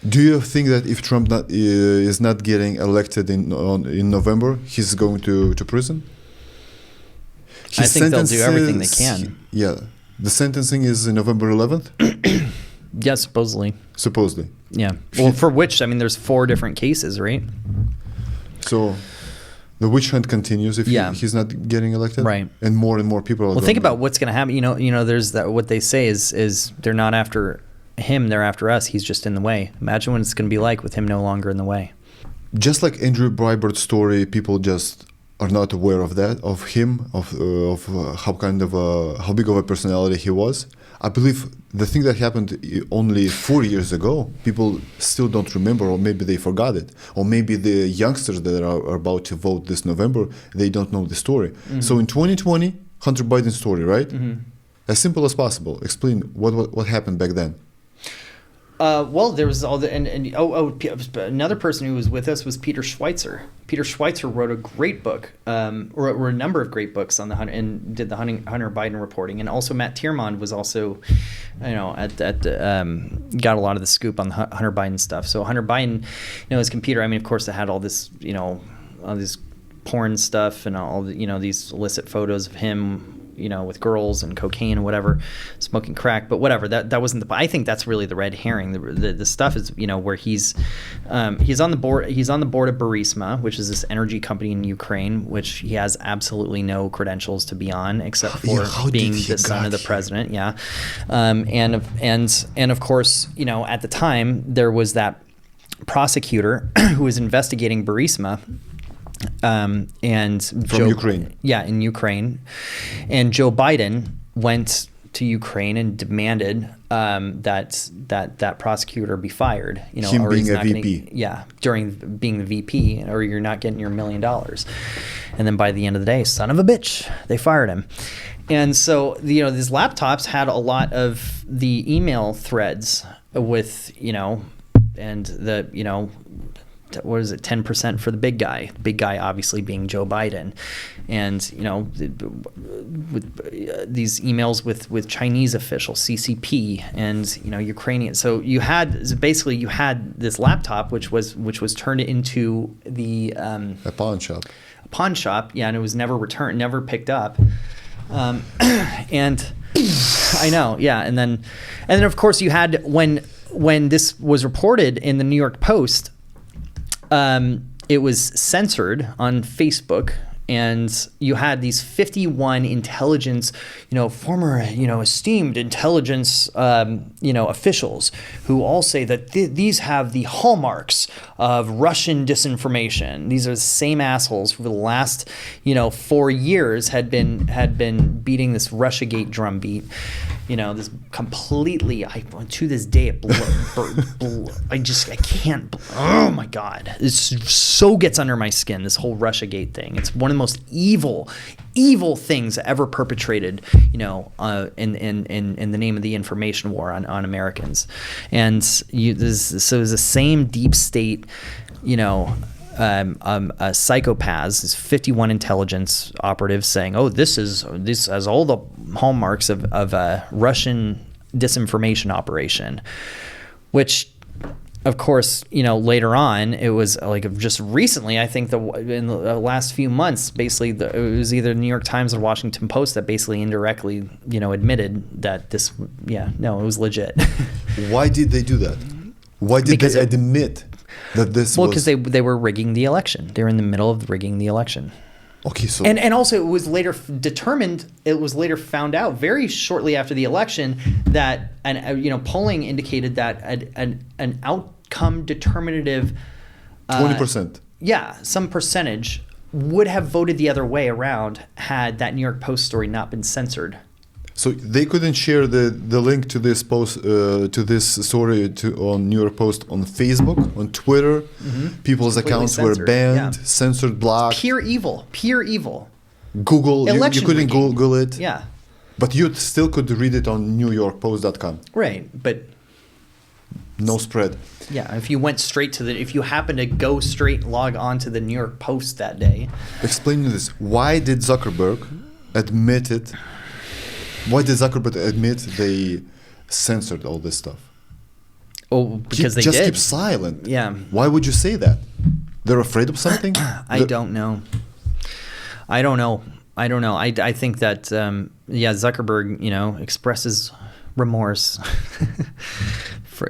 do you think that if Trump is not getting elected in November, he's going to prison? I think they'll do everything they can. Yeah. The sentencing is November 11th? Yeah, supposedly. Supposedly. Yeah. Well, for which, I mean, there's 4 different cases, right? So the witch hunt continues if he's not getting elected? Right. And more people are Well, think about what's going to happen. You know, there's that, what they say is they're not after him, they're after us. He's just in the way. Imagine what it's going to be like with him no longer in the way. Just like Andrew Breitbart's story, people just are not aware of that, of him, of how big of a personality he was. I believe the thing that happened only 4 years ago, people still don't remember, or maybe they forgot it, or maybe the youngsters that are about to vote this November, they don't know the story. Mm-hmm. So in 2020, Hunter Biden's story, right? Mm-hmm. As simple as possible. Explain what happened back then. Well, there was all the another person who was with us was Peter Schweitzer. Peter Schweitzer wrote a great book, or a number of great books on the Hunter, and did the Hunter Biden reporting, and also Matt Tiermond was also, got a lot of the scoop on the Hunter Biden stuff. So Hunter Biden, his computer. I mean, of course, it had all this, all this porn stuff and all the, these illicit photos of him, with girls and cocaine and whatever, smoking crack, but whatever. That wasn't I think that's really the red herring. The stuff is, where he's on the board. He's on the board of Burisma, which is this energy company in Ukraine, which he has absolutely no credentials to be on, except for being the son of the president. Yeah, and of course, at the time there was that prosecutor who was investigating Burisma. And from Ukraine. Yeah, in Ukraine. And Joe Biden went to Ukraine and demanded that prosecutor be fired. Him being a VP. During being the VP, or you're not getting your $1 million. And then by the end of the day, son of a bitch, they fired him. And so, these laptops had a lot of the email threads with, and the, what is it, 10% for the big guy? Big guy obviously being Joe Biden. And, with these emails with Chinese officials, CCP, and, Ukrainian. So you had this laptop, which was turned into a pawn shop. A pawn shop, yeah, and it was never returned, never picked up. And I know, yeah. And then of course you had, when this was reported in the New York Post, it was censored on Facebook, and you had these 51 intelligence, former, esteemed intelligence, officials who all say that these have the hallmarks of Russian disinformation. These are the same assholes who for the last, 4 years had been beating this Russiagate drumbeat. This completely, to this day, I can't, oh my God. It so gets under my skin, this whole Russiagate thing. It's one of the most evil things ever perpetrated, in the name of the information war on Americans. And so it's the same deep state, psychopaths, this 51 intelligence operatives saying, "Oh, this has all the hallmarks of a Russian disinformation operation," which, of course, later on, it was like just recently. I think in the last few months, basically, it was either the New York Times or Washington Post that basically indirectly, admitted that this, it was legit. Why did they do that? Why did they admit? That this Well, was... because they were rigging the election. They were in the middle of rigging the election. Okay, so... And also it was later found out very shortly after the election that, polling indicated that an outcome determinative... 20%. Yeah, some percentage would have voted the other way around had that New York Post story not been censored. So they couldn't share the link to this post to this story on New York Post on Facebook, on Twitter. People's accounts were banned, censored, blocked. Pure evil. Google, you couldn't Google it. Yeah. But you still could read it on NewYorkPost.com. Right, but no spread. Yeah, if you happen to go straight log on to the New York Post that day. Explain me this. Why did Zuckerberg admit they censored all this stuff? Oh, because they just did. Keep silent. Yeah. Why would you say that? They're afraid of something? I don't know. I think that Zuckerberg, expresses remorse for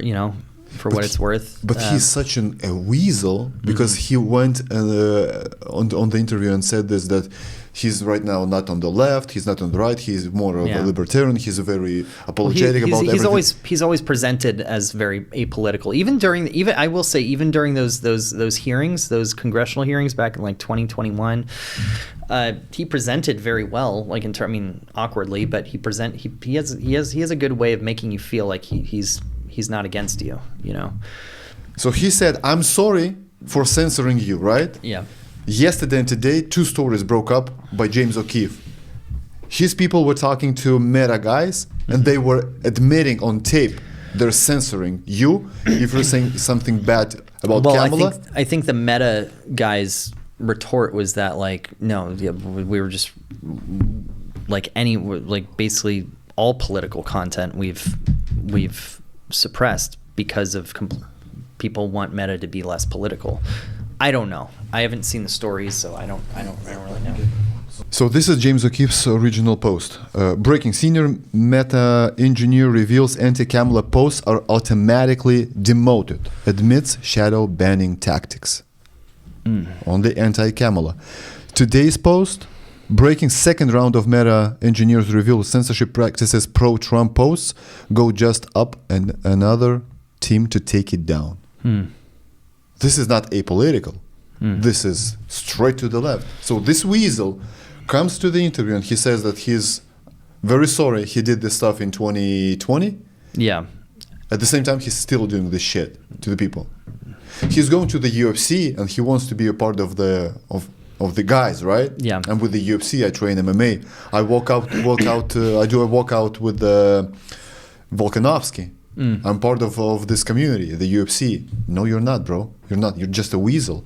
what it's worth. But he's such a weasel because he went on the interview and said this, that he's right now not on the left, he's not on the right, he's more of a libertarian, he's very apologetic about everything. He's always presented as very apolitical. Even during those hearings, those congressional hearings back in like 2021, he presented very well, like awkwardly, but he has a good way of making you feel like he's not against you, So he said, "I'm sorry for censoring you," right? Yeah. Yesterday and today, 2 stories broke up by James O'Keefe. His people were talking to Meta guys, and they were admitting on tape they're censoring you if you're saying something bad about Kamala. I think the Meta guys' retort was that we were just basically all political content we've suppressed because of people want Meta to be less political. I don't know. I haven't seen the stories, so I don't really know. So this is James O'Keefe's original post. Breaking: senior Meta engineer reveals anti-Kamala posts are automatically demoted. Admits shadow banning tactics. On the anti-Kamala. Today's post: breaking second round of Meta engineers reveal censorship practices pro-Trump posts go just up and another team to take it down. This is not apolitical. This is straight to the left. So this weasel comes to the interview and he says that he's very sorry he did this stuff in 2020. Yeah. At the same time, he's still doing this shit to the people. He's going to the UFC and he wants to be a part of the guys, right? Yeah. And with the UFC, I train MMA. I I do a walkout with Volkanovski. I'm part of this community, the UFC. No, you're not, bro. You're not. You're just a weasel.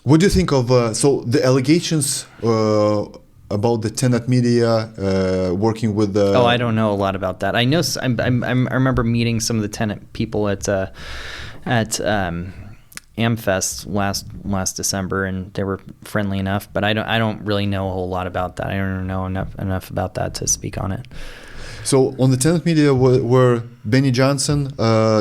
What do you think of the allegations about the Tenet Media working with the... I don't know a lot about that. I know. I remember meeting some of the Tenet people at Amfest last December, and they were friendly enough. But I don't really know a whole lot about that. I don't know enough about that to speak on it. So on the Tenet Media were Benny Johnson,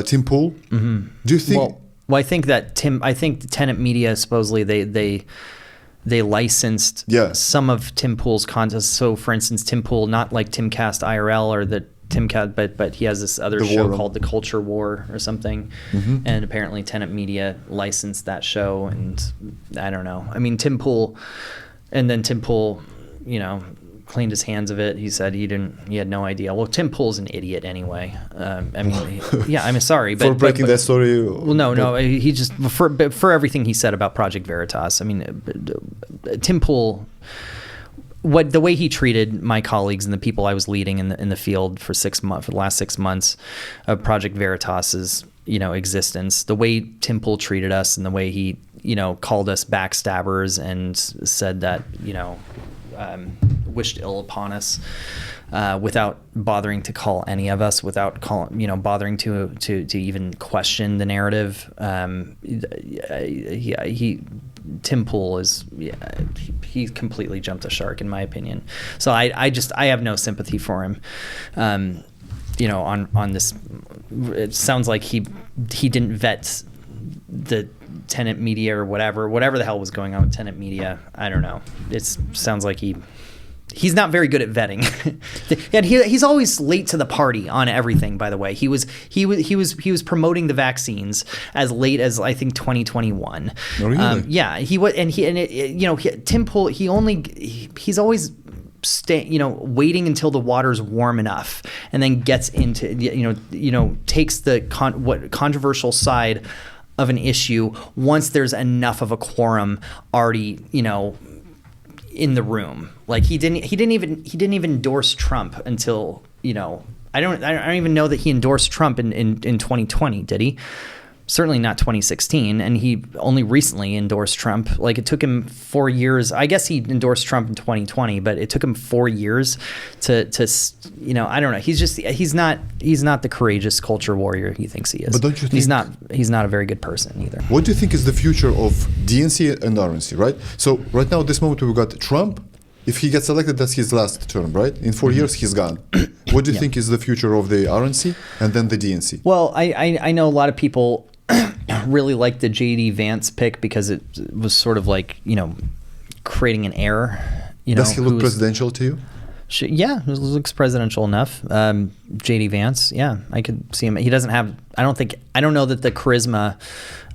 Tim Pool. Mm-hmm. Do you think? Well, I think that the Tenet Media supposedly they licensed some of Tim Pool's content. So, for instance, Tim Pool, not like Timcast IRL or the Timcast, but he has this other show called The Culture War or something, and apparently Tenet Media licensed that show. And I don't know. I mean, Tim Pool, cleaned his hands of it. He said he had no idea. Well, Tim Pool's an idiot anyway. I'm sorry, but for breaking that story. Well, no, he just for everything he said about Project Veritas. I mean, Tim Pool, the way he treated my colleagues and the people I was leading in the field for the last 6 months of Project Veritas's existence, the way Tim Pool treated us and the way he called us backstabbers and said that wished ill upon us without bothering to call any of us, without bothering to even question the narrative. Tim Pool he completely jumped the shark in my opinion. So I have no sympathy for him. On this, it sounds like he didn't vet the tenant media or whatever the hell was going on with tenant media. I don't know. It sounds like he's not very good at vetting. And he's always late to the party on everything, by the way. He was promoting the vaccines as late as I think 2021. Oh, really? Yeah, he was, Tim Pool, he's always waiting until the water's warm enough, and then gets into takes the controversial side of an issue once there's enough of a quorum already in the room. Like he didn't even endorse Trump until I don't even know that he endorsed Trump in 2020, did he? Certainly not 2016, and he only recently endorsed Trump. Like it took him 4 years. I guess he endorsed Trump in 2020, but it took him 4 years to I don't know. He's not the courageous culture warrior he thinks he is. But don't you think he's not a very good person either. What do you think is the future of DNC and RNC, right? So right now at this moment we've got Trump. If he gets elected, that's his last term, right? In 4 years, he's gone. What do you think is the future of the RNC and then the DNC? Well, I know a lot of people really like the J.D. Vance pick because it was sort of like, creating an heir. Does he look presidential to you? Yeah, he looks presidential enough. J.D. Vance, yeah, I could see him. He doesn't have, I don't know that the charisma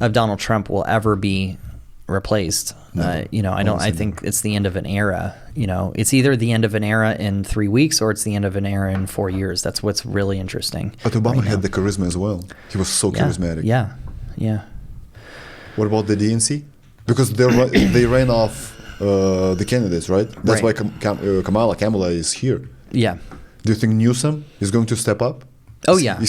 of Donald Trump will ever be replaced. No, I think it's the end of an era. It's either the end of an era in 3 weeks or it's the end of an era in 4 years. That's what's really interesting. But Obama had the charisma as well. He was so charismatic. Yeah. What about the DNC? Because they ran off the candidates, right? That's why Kamala is here. Yeah. Do you think Newsom is going to step up? Oh yeah.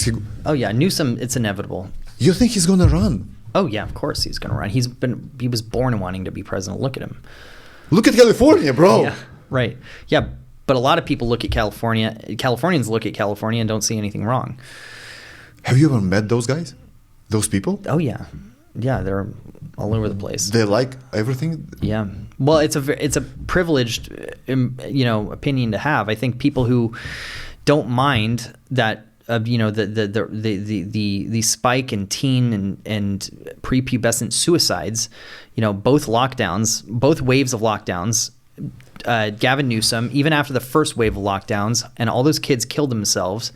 Newsom, it's inevitable. You think he's going to run? Oh yeah, of course he's going to run. He was born wanting to be president. Look at him. Look at California, bro. Yeah, right. Yeah, but a lot of people look at California. Californians look at California and don't see anything wrong. Have you ever met those guys? Those people? Oh yeah, they're all over the place. They like everything. Yeah. Well, it's a privileged, opinion to have. I think people who don't mind that. The spike in teen and prepubescent suicides, both waves of lockdowns, Gavin Newsom, even after the first wave of lockdowns, and all those kids killed themselves,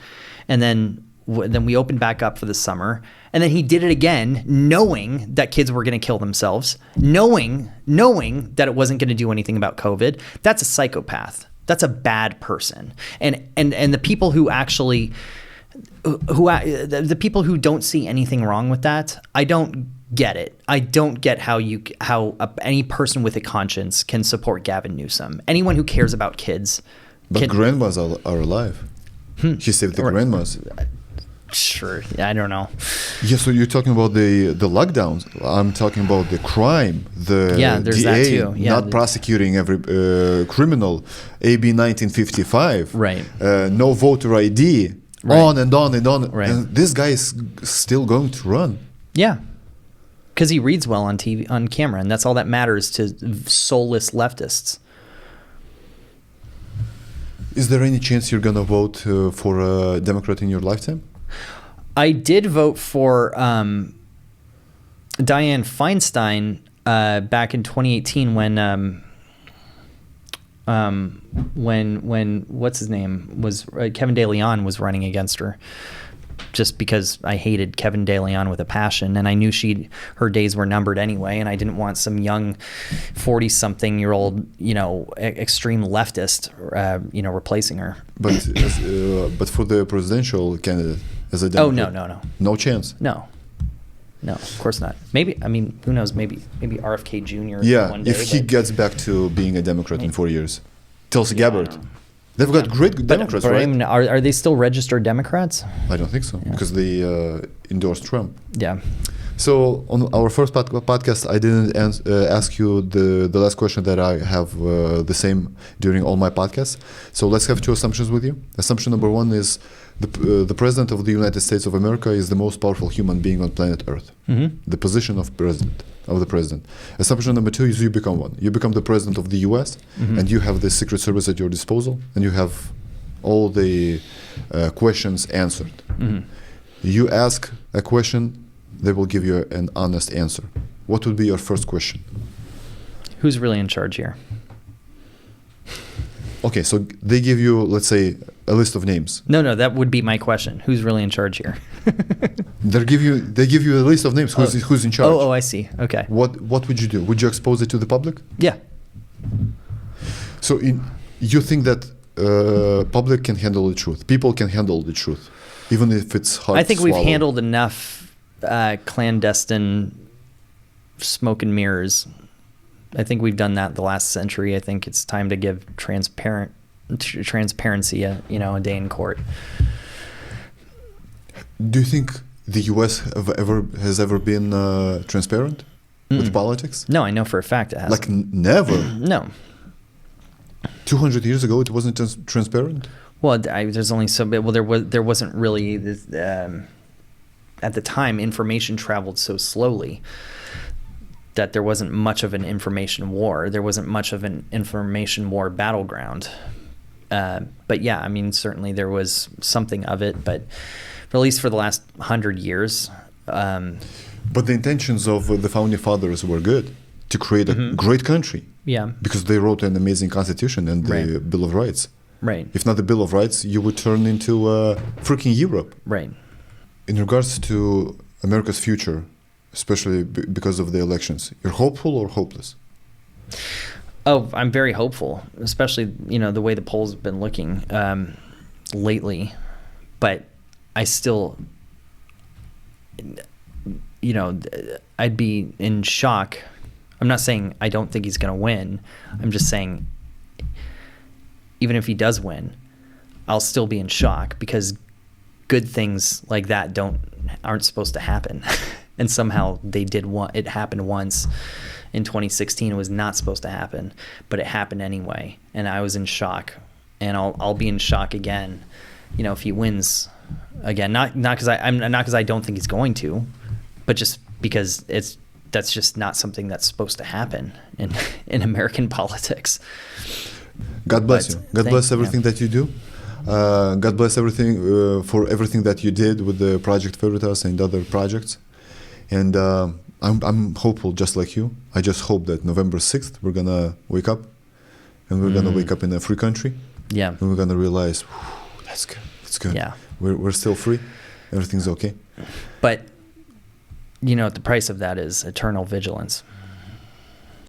and then we opened back up for the summer, and then he did it again, knowing that kids were going to kill themselves, knowing that it wasn't going to do anything about COVID. That's a psychopath. That's a bad person, and the people who actually. The people who don't see anything wrong with that, I don't get it. I don't get how any person with a conscience can support Gavin Newsom. Anyone who cares about kids. But grandmas are alive. He saved the grandmas. Sure. I don't know. Yeah, so you're talking about the lockdowns. I'm talking about the crime. There's DA that too. Not prosecuting every criminal. AB 1955. Right. No voter ID. Right. On and on and on. Right. And this guy is still going to run. Yeah. Because he reads well on TV, on camera, and that's all that matters to soulless leftists. Is there any chance you're going to vote for a Democrat in your lifetime? I did vote for Dianne Feinstein back in 2018 when what's his name was Kevin De Leon was running against her, just because I hated Kevin De Leon with a passion, and I knew her days were numbered anyway, and I didn't want some young 40-something-year-old extreme leftist replacing her. But for the presidential candidate as a Democrat, no chance. No, of course not. Maybe, who knows? Maybe RFK Jr. Yeah, one day, if he gets back to being a Democrat in 4 years. Tulsi Gabbard. They've got great Democrats, right? Are they still registered Democrats? I don't think so, because they endorsed Trump. Yeah. So on our first podcast, I didn't ask you the last question that I have the same during all my podcasts. So let's have two assumptions with you. Assumption number one is the President of the United States of America is the most powerful human being on planet Earth. Mm-hmm. The position of the president. Assumption number two is you become one. You become the President of the U.S. Mm-hmm. and you have the Secret Service at your disposal, and you have all the questions answered. Mm-hmm. You ask a question they will give you an honest answer. What would be your first question? Who's really in charge here? Okay, so they give you, let's say, a list of names. No, that would be my question. Who's really in charge here? They give you a list of names. Who's in charge? Oh, I see. Okay. What would you do? Would you expose it to the public? Yeah. So you think that public can handle the truth? People can handle the truth, even if it's hard I think to we've swallow. handled enough clandestine smoke and mirrors. I think we've done that the last century. I think it's time to give transparency a day in court. Do you think the U.S. has ever been transparent with politics? No, I know for a fact it hasn't. Like never. No. 200 years ago, it wasn't transparent. Well, there's only so bit. Well, there wasn't really this, at the time. Information traveled so slowly that there wasn't much of an information war. There wasn't much of an information war battleground. But yeah, I mean, certainly there was something of it, but at least for the last 100 years. But the intentions of the founding fathers were good, to create a great country. Yeah. Because they wrote an amazing constitution and the Bill of Rights. Right. If not the Bill of Rights, you would turn into freaking Europe. Right. In regards to America's future, especially because of the elections, you're hopeful or hopeless? Oh, I'm very hopeful, especially, the way the polls have been looking lately. But I still, I'd be in shock. I'm not saying I don't think he's going to win. I'm just saying even if he does win, I'll still be in shock because good things like that aren't supposed to happen. And somehow they did. It happened once in 2016. It was not supposed to happen, but it happened anyway. And I was in shock, and I'll be in shock again, if he wins again. Not because I don't think he's going to, but just because that's just not something that's supposed to happen in American politics. God bless you. God bless everything that you do. God bless everything for everything that you did with the Project Veritas and other projects. And I'm hopeful, just like you. I just hope that November 6th we're gonna wake up, and we're gonna wake up in a free country. Yeah. And we're gonna realize, that's good. It's good. Yeah. We're still free. Everything's okay. But the price of that is eternal vigilance.